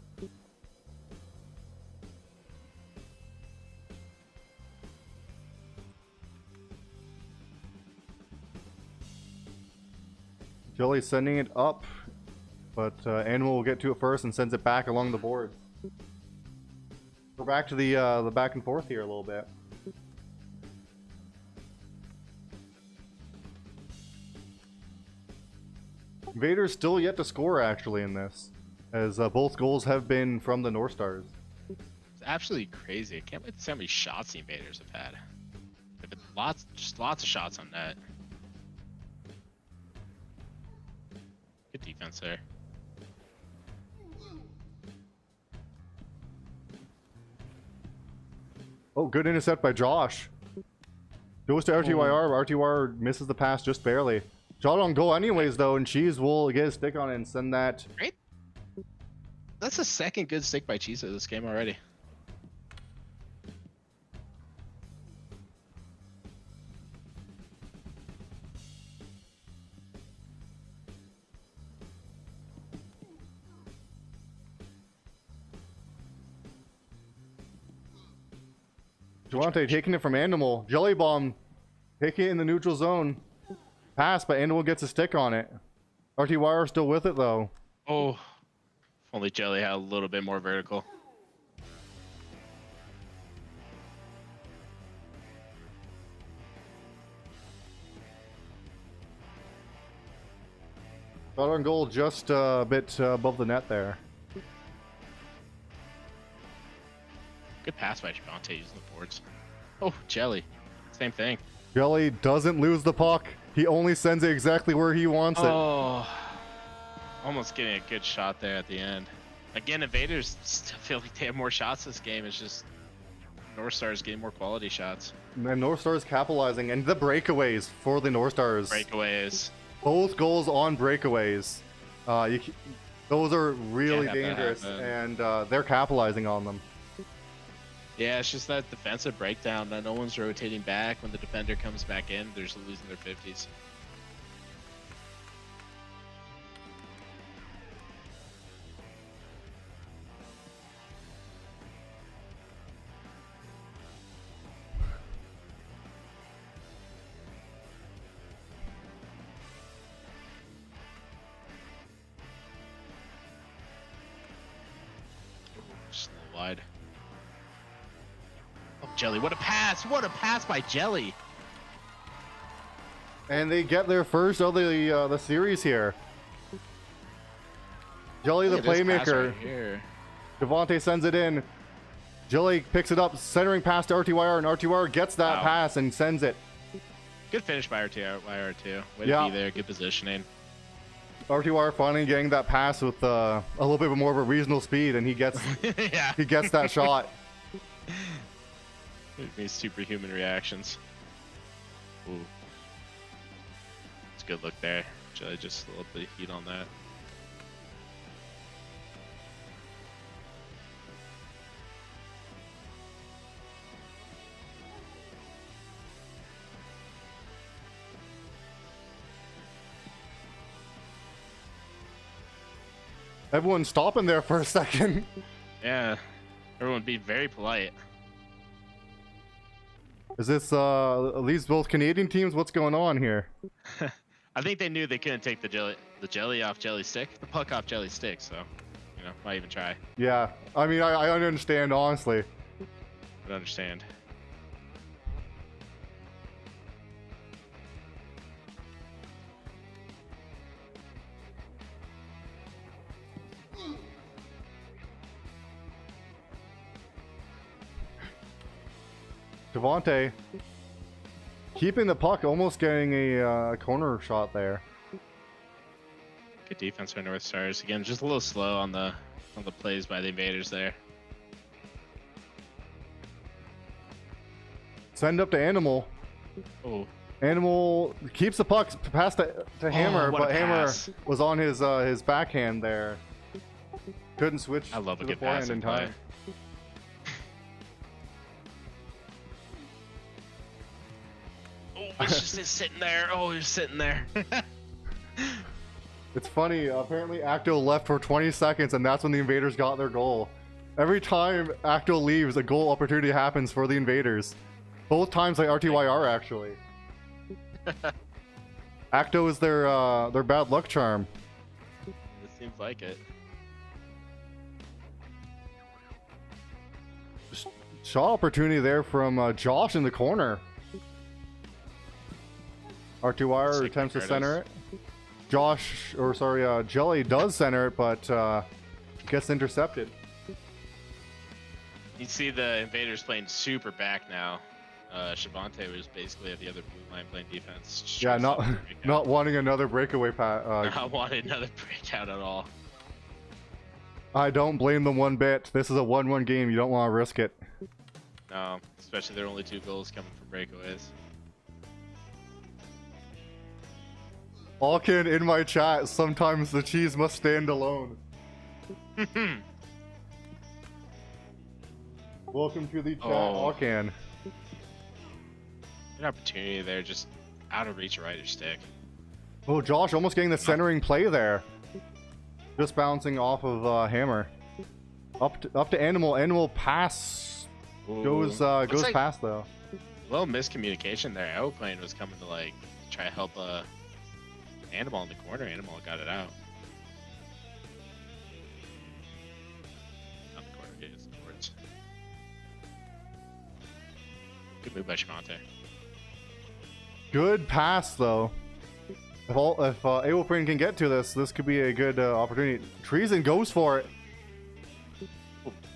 Jelly sending it up, but Animal will get to it first and sends it back along the board. We're back to the back and forth here a little bit. Invaders still yet to score actually in this. Nice. as both goals have been from the North Stars. It's absolutely crazy. I can't wait to see how many shots the Invaders have had. They've been lots of shots on net. Good defense there. Oh, good intercept by Josh. Goes to RTYR. RTYR misses the pass just barely. Shot on goal anyways, though, and Cheese will get a stick on it and send that. Great. That's the second good stick by Cheese of this game already. Duante taking it from Animal. Jelly Bomb taking it in the neutral zone. Pass, but Animal gets a stick on it. RTYR still with it, though. Oh, if only Jelly had a little bit more vertical. Shot on goal just a bit above the net there. Good pass by Javante using the boards. Oh, Jelly. Same thing. Jelly doesn't lose the puck. He only sends it exactly where he wants it. Oh, almost getting a good shot there at the end. Again, Invaders still feel like they have more shots this game. It's just North Stars getting more quality shots. And North Stars capitalizing. And the breakaways for the North Stars. Breakaways. Both goals on breakaways. Those are really Can't have that dangerous, happen. and they're capitalizing on them. Yeah, it's just that defensive breakdown. No one's rotating back. When the defender comes back in, they're just losing their 50s. Just a little wide. Oh, Jelly, what a pass! What a pass by Jelly! And they get their first of the series here. Jelly, the Look at this pass playmaker. right here. Devontae sends it in. Jelly picks it up, centering pass to RTYR, and RTYR gets that Wow. pass and sends it. Good finish by RT2. Way Yeah. to be there. Good positioning. RTYR finally getting that pass with a little bit more of a reasonable speed, and he gets Yeah. he gets that shot. These superhuman reactions. Ooh. It's a good look there. Jelly just a little bit of heat on that. Everyone's stopping there for a second. Yeah. Everyone be very polite. Is this these both Canadian teams? What's going on here? I think they knew they couldn't take the jelly off Jelly's stick, the puck off Jelly's stick, so why even try? Yeah, I mean, I understand, honestly. I don't understand. Devontae keeping the puck, almost getting a corner shot there. Good defense by North Stars. Again, just a little slow on the plays by the Invaders there. Send up to Animal. Oh, Animal keeps the puck past to Hammer, what a but Hammer pass. was on his backhand there. Couldn't switch I love a to the good pass forehand in in play. time. Oh, it's just sitting there. Oh, he's sitting there. It's funny, apparently Acto left for 20 seconds, and that's when the Invaders got their goal. Every time Acto leaves, a goal opportunity happens for the Invaders. Both times by RTYR, actually. Acto is their bad luck charm. It seems like it. Shot opportunity there from Josh in the corner. RTYR attempts to center it. Jelly does center it, but gets intercepted. You see the Invaders playing super back now. Shavante was basically at the other blue line playing defense. Just Yeah, trying to stop the breakout. not wanting another breakaway Not wanting another breakout at all. I don't blame them one bit. This is a 1-1 game. You don't want to risk it. No, especially there are only 2 goals coming from breakaways. Alkin in my chat, sometimes the cheese must stand alone. Welcome to the chat, Alkin. An opportunity there, just out of reach of Ryder's stick. Oh, Josh almost getting the centering play there. Just bouncing off of Hammer. Up to Animal. Animal pass. Ooh. Goes Like past though. A little miscommunication there. Aeroplane was coming to like try to help Animal in the corner. Animal got it out. Not the corner, it is towards. Good move by Shavante. Good pass though. If Aeroplane can get to this could be a good opportunity. Treason goes for it.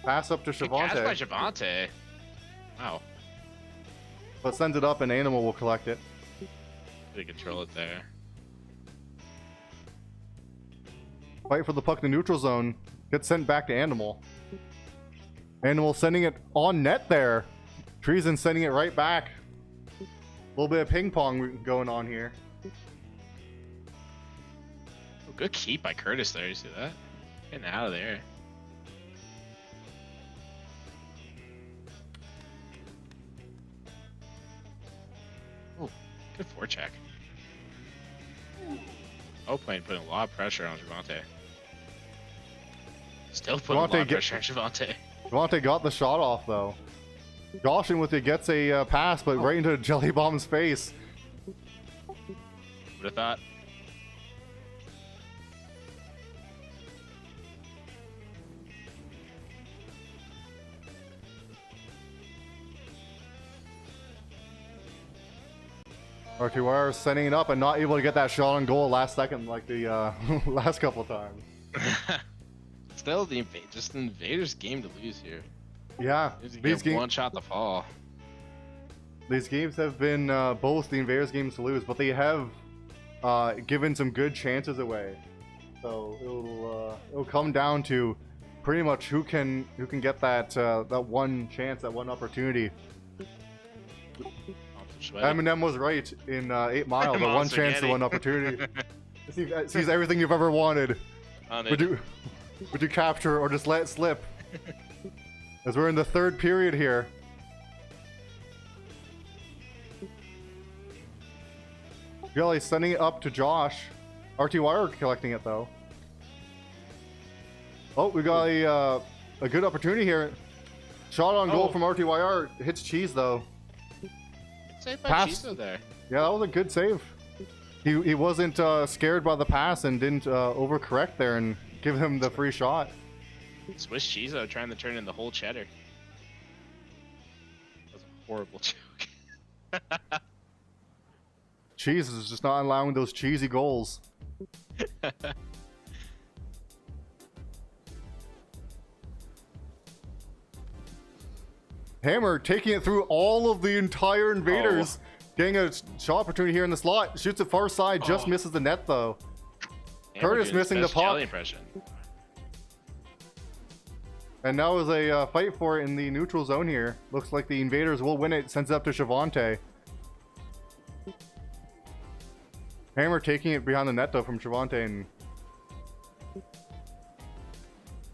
Pass up to Shavante. Good catch by Shavante. Wow. But sends it up and Animal will collect it. They control it there. Fight for the puck in the neutral zone. Gets sent back to Animal. Animal sending it on net there. Treason sending it right back. A little bit of ping pong going on here. Oh, good keep by Curtis there. You see that? Getting out of there. Oh, good forecheck. Plane putting a lot of pressure on Shavante. Still putting a lot of pressure on Shavante. Shavante got the shot off though. Goshen with it gets a pass, but right into Jelly Bomb's face. Would have thought. RTYR sending it up and not able to get that shot on goal last second like the last couple times. Still, just the Invaders game to lose here. Yeah, these games one shot to fall. These games have been both the Invaders games to lose, but they have given some good chances away. So it'll come down to pretty much who can get that one chance, that one opportunity. Eminem was right in 8 Mile. The one chance, the one opportunity. Sees everything you've ever wanted. Would you capture or just let it slip? As we're in the 3rd period here. Gully sending it up to Josh. RTYR collecting it though. Oh, we got a good opportunity here. Shot on goal from RTYR. Hits Cheese though. Save by Chizo there. Yeah, that was a good save. He wasn't scared by the pass and didn't overcorrect there and give him the free shot. Swiss Chizo trying to turn in the whole cheddar. That was a horrible joke. Cheese is just not allowing those cheesy goals. Hammer taking it through all of the entire Invaders. Getting a shot opportunity here in the slot. Shoots it far side, just misses the net though. Hammer Curtis missing the puck. Impression. And now is a fight for it in the neutral zone here. Looks like the Invaders will win it. Sends it up to Shavante. Hammer taking it behind the net though from Shavante, and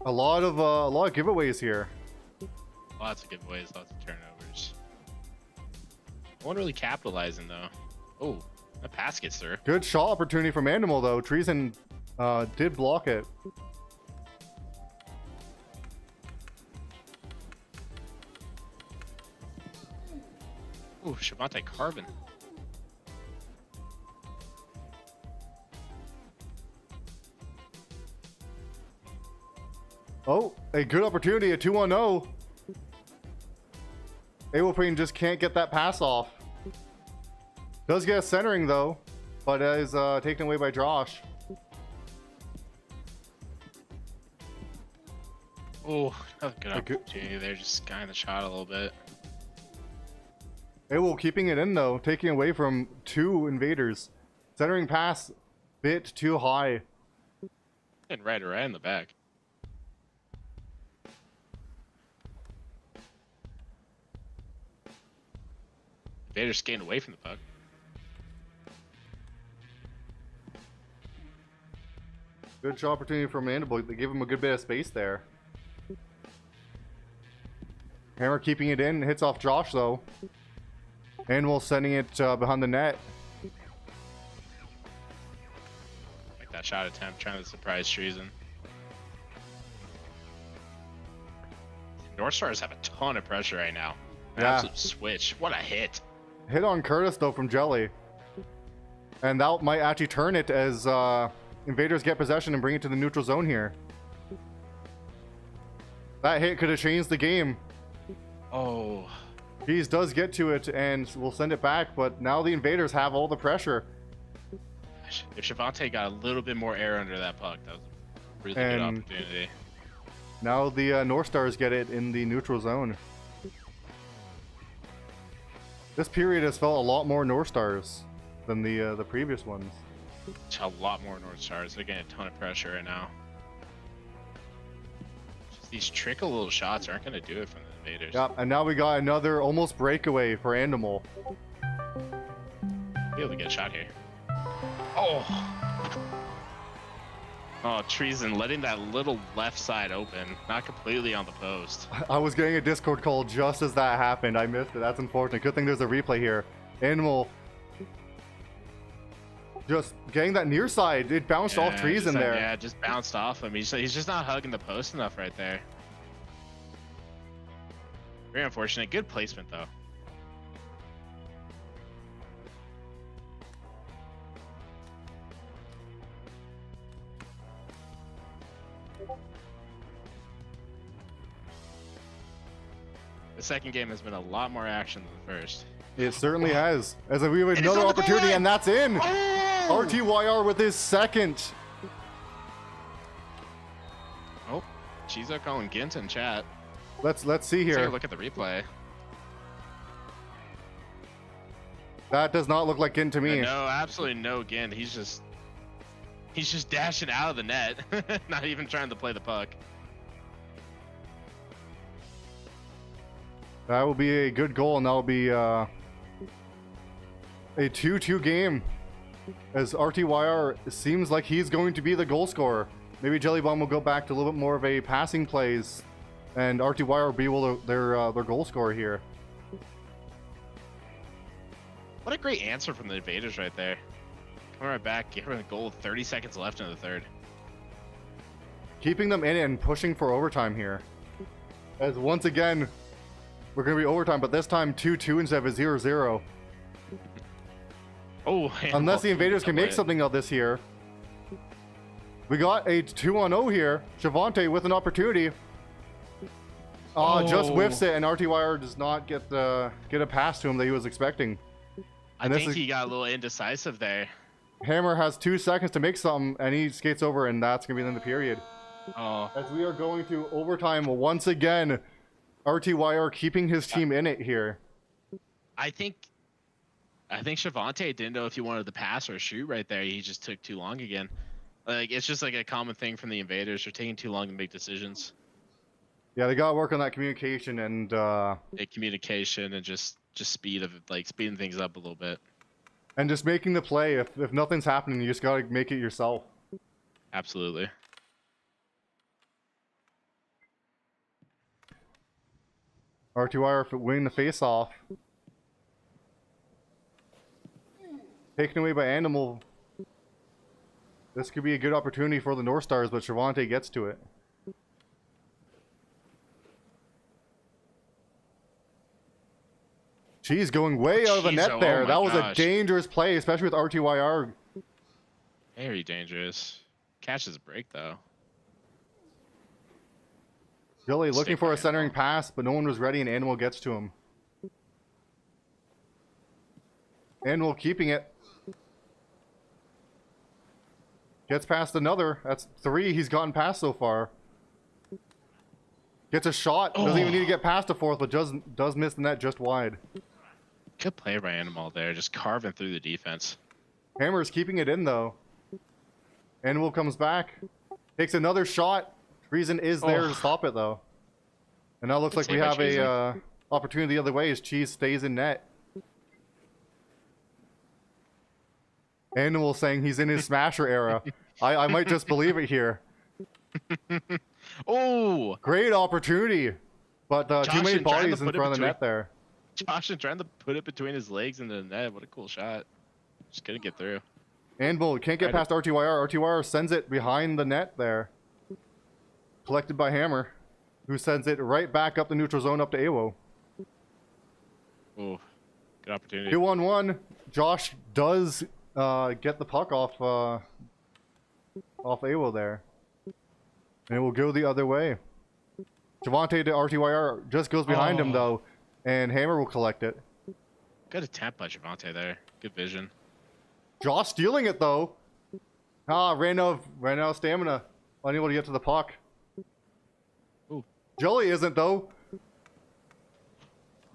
a lot of giveaways here. Lots of giveaways, lots of turnovers. No one really capitalizing though. Oh, that pass gets through. Good shot opportunity from Animal though. Treason did block it. Ooh, Shavante Carbon. Oh, a good opportunity, a 2-1-0. Aeroplane just can't get that pass off. Does get a centering though, but is taken away by Josh. Oh, good opportunity there. Just skying the shot a little bit. Will keeping it in though, taking away from 2 invaders. Centering pass, bit too high. And right in the back. Invaders skating away from the puck. Good shot opportunity from NAPL. They gave him a good bit of space there. Hammer keeping it in, hits off Josh though. NAPL sending it behind the net. Like that shot attempt, trying to surprise Treason. North Stars have a ton of pressure right now. An absolute switch. What a hit. Hit on Curtis though from Jelly. And that might actually turn it as Invaders get possession and bring it to the neutral zone here. That hit could have changed the game. Oh. Keys does get to it and will send it back, but now the Invaders have all the pressure. If Shavante got a little bit more air under that puck, that was a really good opportunity. Now the North Stars get it in the neutral zone. This period has felt a lot more North Stars than the previous ones. A lot more North Stars. They're getting a ton of pressure right now. Just these trickle little shots aren't going to do it from the Invaders. Yep, and now we got another almost breakaway for Animal. Be able to get a shot here. Oh! Oh, Treason letting that little left side open, not completely on the post. I was getting a Discord call just as that happened. I missed it. That's unfortunate. Good thing there's a replay here. Animal just getting that near side. It bounced off Treason there. Yeah, just bounced off him. He's just not hugging the post enough right there. Very unfortunate. Good placement though. The second game has been a lot more action than the first. It certainly has. As we have another opportunity, and that's in. Oh! RTYR with his second. Oh, Chizo calling Gint in chat. Let's see here. Let's take a look at the replay. That does not look like Gint to me. No, absolutely no Gint. He's just dashing out of the net, not even trying to play the puck. That will be a good goal, and that will be a 2-2 game. As RTYR seems like he's going to be the goal scorer. Maybe Jelly Bomb will go back to a little bit more of a passing plays, and RTYR will be able to, their goal scorer here. What a great answer from the Invaders right there. Coming right back, giving a goal with 30 seconds left in the third. Keeping them in and pushing for overtime here. As once again, we're going to be overtime, but this time 2-2 instead of a 0-0. Oh, unless the Invaders can make something of this here. We got a 2-on-0 here. Shavante with an opportunity. Just whiffs it, and RTYR does not get a pass to him that he was expecting. I think he got a little indecisive there. Hammer has 2 seconds to make something, and he skates over, and that's going to be the end of the period. Oh. As we are going to overtime once again. RTYR keeping his team in it here. I think Shavante didn't know if he wanted to pass or shoot right there. He just took too long again. Like, it's just like a common thing from the Invaders. They're taking too long to make decisions. Yeah, they got to work on that communication and communication and just speed of like speeding things up a little bit. And just making the play. If nothing's happening, you just got to make it yourself. Absolutely. RTYR winning the face-off. Taken away by Animal. This could be a good opportunity for the North Stars, but Shavante gets to it. She's going way out of the net there. That was a dangerous play, especially with RTYR. Very dangerous. Catches a break, though. Billy looking for a centering pass, but no one was ready, and Animal gets to him. Animal keeping it. Gets past another. That's 3 he's gotten past so far. Gets a shot. Doesn't even need to get past the fourth, but does miss the net just wide. Good play by Animal there, just carving through the defense. Hammer's keeping it in, though. Animal comes back. Takes another shot. Treason is there to stop it, though. And now it looks like we have a opportunity the other way as Cheese stays in net. Animal saying he's in his smasher era. I might just believe it here. Oh! Great opportunity. But too many bodies in front of the net there. Josh is trying to put it between his legs into the net. What a cool shot. Just couldn't get through. Animal can't get past RTYR. RTYR sends it behind the net there. Collected by Hammer, who sends it right back up the neutral zone up to Awo. Oh, good opportunity. 2-on-1. Josh does get the puck off Awo there. And it will go the other way. Javante to RTYR just goes behind him though, and Hammer will collect it. Good attempt by Javante there. Good vision. Josh stealing it though. Ran out of stamina. Unable to get to the puck. Ooh. Jelly isn't though.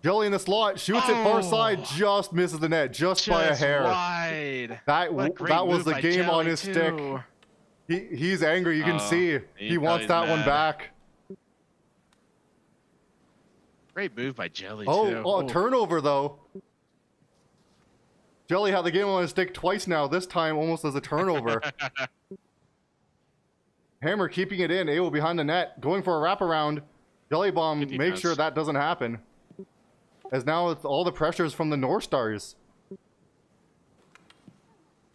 Jelly in the slot, shoots it far side, just misses the net, just by a hair. Wide. That was the game on his stick. He's angry, you can see. He wants that one back. Great move by Jelly too. Turnover though. Jelly had the game on his stick twice now, this time almost as a turnover. Hammer keeping it in, Awo behind the net, going for a wraparound. Jelly Bomb makes sure that doesn't happen. As now it's all the pressures from the North Stars.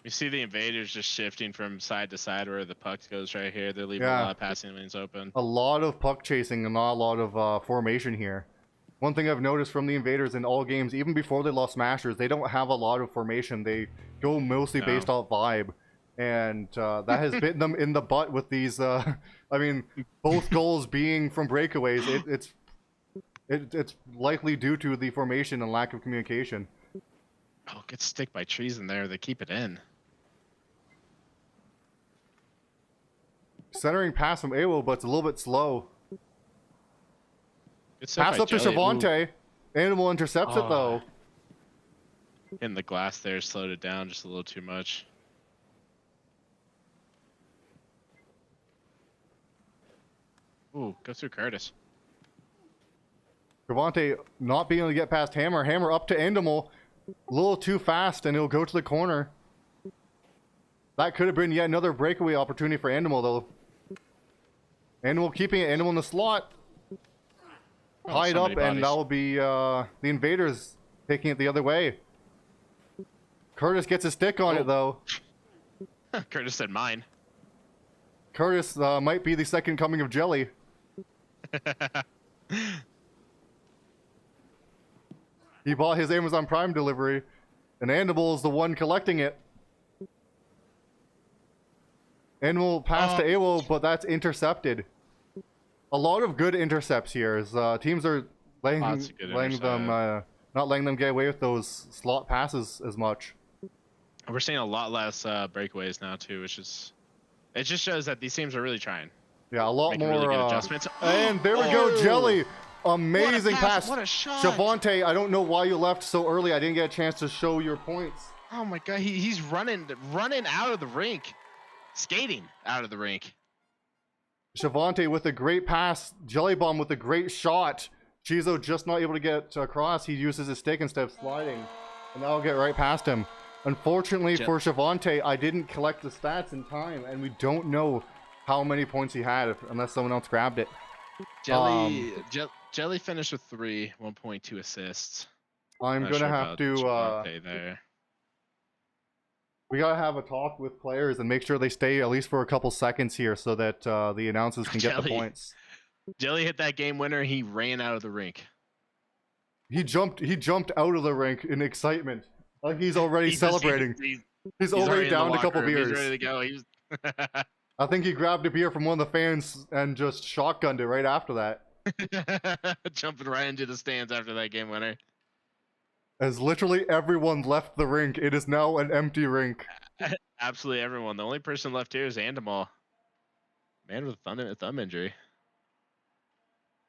You see the Invaders just shifting from side to side where the puck goes right here. They're leaving a lot of passing lanes open. A lot of puck chasing and not a lot of formation here. One thing I've noticed from the Invaders in all games, even before they lost Smashers, they don't have a lot of formation. They go mostly based off vibe. And that has bitten them in the butt with these, I mean, both goals being from breakaways. It's likely due to the formation and lack of communication. Oh, good stick by Treason there. They keep it in. Centering pass from Awo, but it's a little bit slow. Pass up to Shavante. Animal intercepts it though. In the glass there, slowed it down just a little too much. Ooh, go through Curtis. Shavante not being able to get past Hammer. Hammer up to Animal. A little too fast, and he'll go to the corner. That could have been yet another breakaway opportunity for Animal, though. Animal keeping it. Animal in the slot. Tied up, and that will be the Invaders taking it the other way. Curtis gets a stick on it, though. Curtis said mine. Curtis might be the second coming of Jelly. He bought his Amazon Prime delivery, and Animal is the one collecting it. Animal pass to Awo, but that's intercepted. A lot of good intercepts here. As, teams are not letting them get away with those slot passes as much. We're seeing a lot less breakaways now too, which is it just shows that these teams are really trying. Yeah, a lot more really good adjustments. And there we go, Jelly. Amazing pass. What a shot. Shavante, I don't know why you left so early. I didn't get a chance to show your points. Oh my god, he's running out of the rink. Skating out of the rink. Shavante with a great pass. Jelly Bomb with a great shot. Chizo just not able to get across. He uses his stick instead of sliding. And that'll get right past him. Unfortunately for Shavante, I didn't collect the stats in time. And we don't know how many points he had unless someone else grabbed it. Jelly finished with 3, 1.2 assists. I'm going to have to... we gotta have a talk with players and make sure they stay at least for a couple seconds here so that the announcers can get the points. Jelly hit that game winner. He ran out of the rink. He jumped out of the rink in excitement. Like he's already celebrating. He's already down a couple beers. He's ready to go. I think he grabbed a beer from one of the fans and just shotgunned it right after that. Jumping right into the stands after that game winner. As literally everyone left the rink, it is now an empty rink. Absolutely everyone. The only person left here is Andamal. Man with a thumb injury.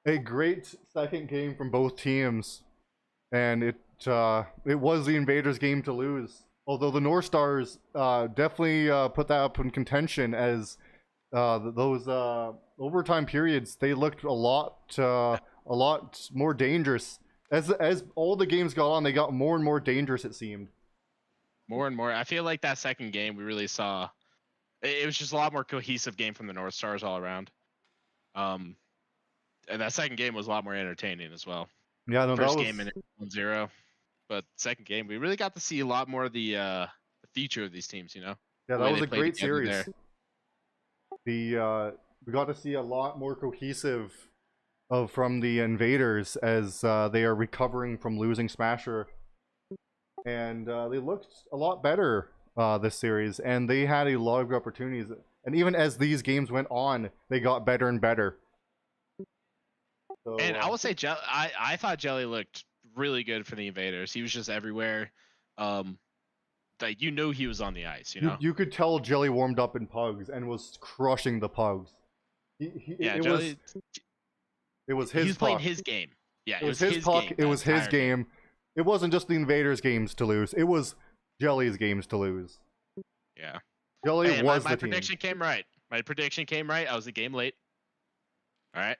a great second game from both teams, and it was the Invaders' game to lose. Although the North Stars definitely put that up in contention, as those overtime periods, they looked a lot more dangerous. As all the games got on, they got more and more dangerous, it seemed. More and more. I feel like that second game we really saw. It was just a lot more cohesive game from the North Stars all around. And that second game was a lot more entertaining as well. Yeah, no, First that was... game in 1-0, but second game we really got to see a lot more of the future of these teams. You know. Yeah, the that way was they a played great together series. there. We got to see a lot more cohesive from the Invaders as they are recovering from losing Smasher, and they looked a lot better this series, and they had a lot of good opportunities. And even as these games went on, they got better and better. So, And I will say, I thought Jelly looked really good for the Invaders. He was just everywhere. Like you knew he was on the ice. You know. you could tell Jelly warmed up in pugs and was crushing the pugs. Jelly. It was his. He was playing his game. Yeah, it was his puck. It was his game. It wasn't just the Invaders' games to lose. It was Jelly's games to lose. Yeah. Jelly was my the team. prediction came right. My prediction came right. I was a game late. All right.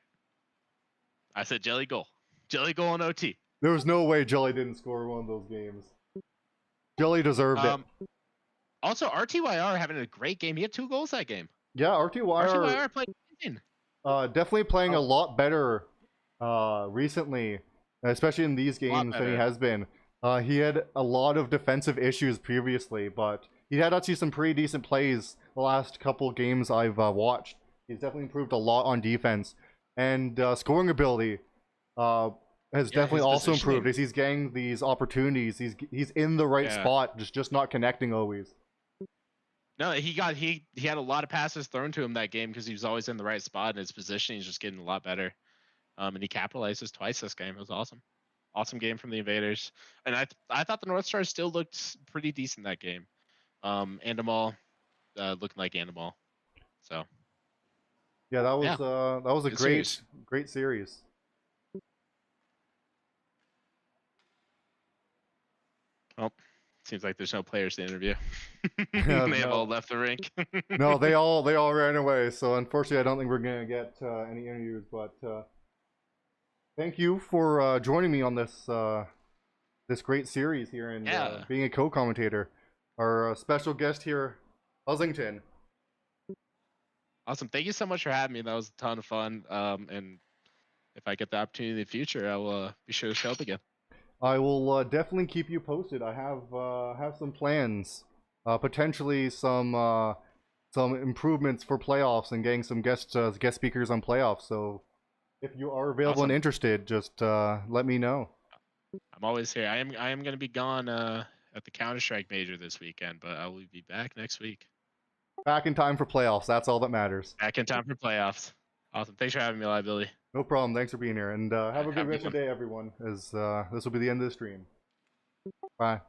I said Jelly goal. Jelly goal in OT. There was no way Jelly didn't score one of those games. Jelly deserved it. Also, RTYR having a great game. He had 2 goals that game. Yeah, RTYR played in. Definitely playing a lot better recently, especially in these games than he has been. He had a lot of defensive issues previously, but he had actually some pretty decent plays the last couple games I've watched. He's definitely improved a lot on defense, and scoring ability has definitely also improved as he's getting these opportunities. He's in the right spot, just not connecting always. No, he had a lot of passes thrown to him that game because he was always in the right spot, and his positioning is just getting a lot better. And he capitalizes twice this game. It was awesome. Awesome game from the Invaders. And I thought the North Stars still looked pretty decent that game. Andamal looking like Andamal. So yeah, that was a great series. Well, seems like there's no players to interview. They have all left the rink. No, they all ran away. So unfortunately, I don't think we're gonna get any interviews. But thank you for joining me on this this great series here and being a co-commentator. Our special guest here, Huzzington. Awesome. Thank you so much for having me. That was a ton of fun. And if I get the opportunity in the future, I will be sure to show up again. I will definitely keep you posted. I have some plans, potentially some improvements for playoffs and getting some guest speakers on playoffs. So if you are available and interested, just let me know. I'm always here. I am going to be gone at the Counter-Strike major this weekend, but I will be back next week. Back in time for playoffs. That's all that matters. Back in time for playoffs. Awesome. Thanks for having me, Liability. No problem. Thanks for being here. And have a good rest of the day, everyone, as this will be the end of the stream. Bye.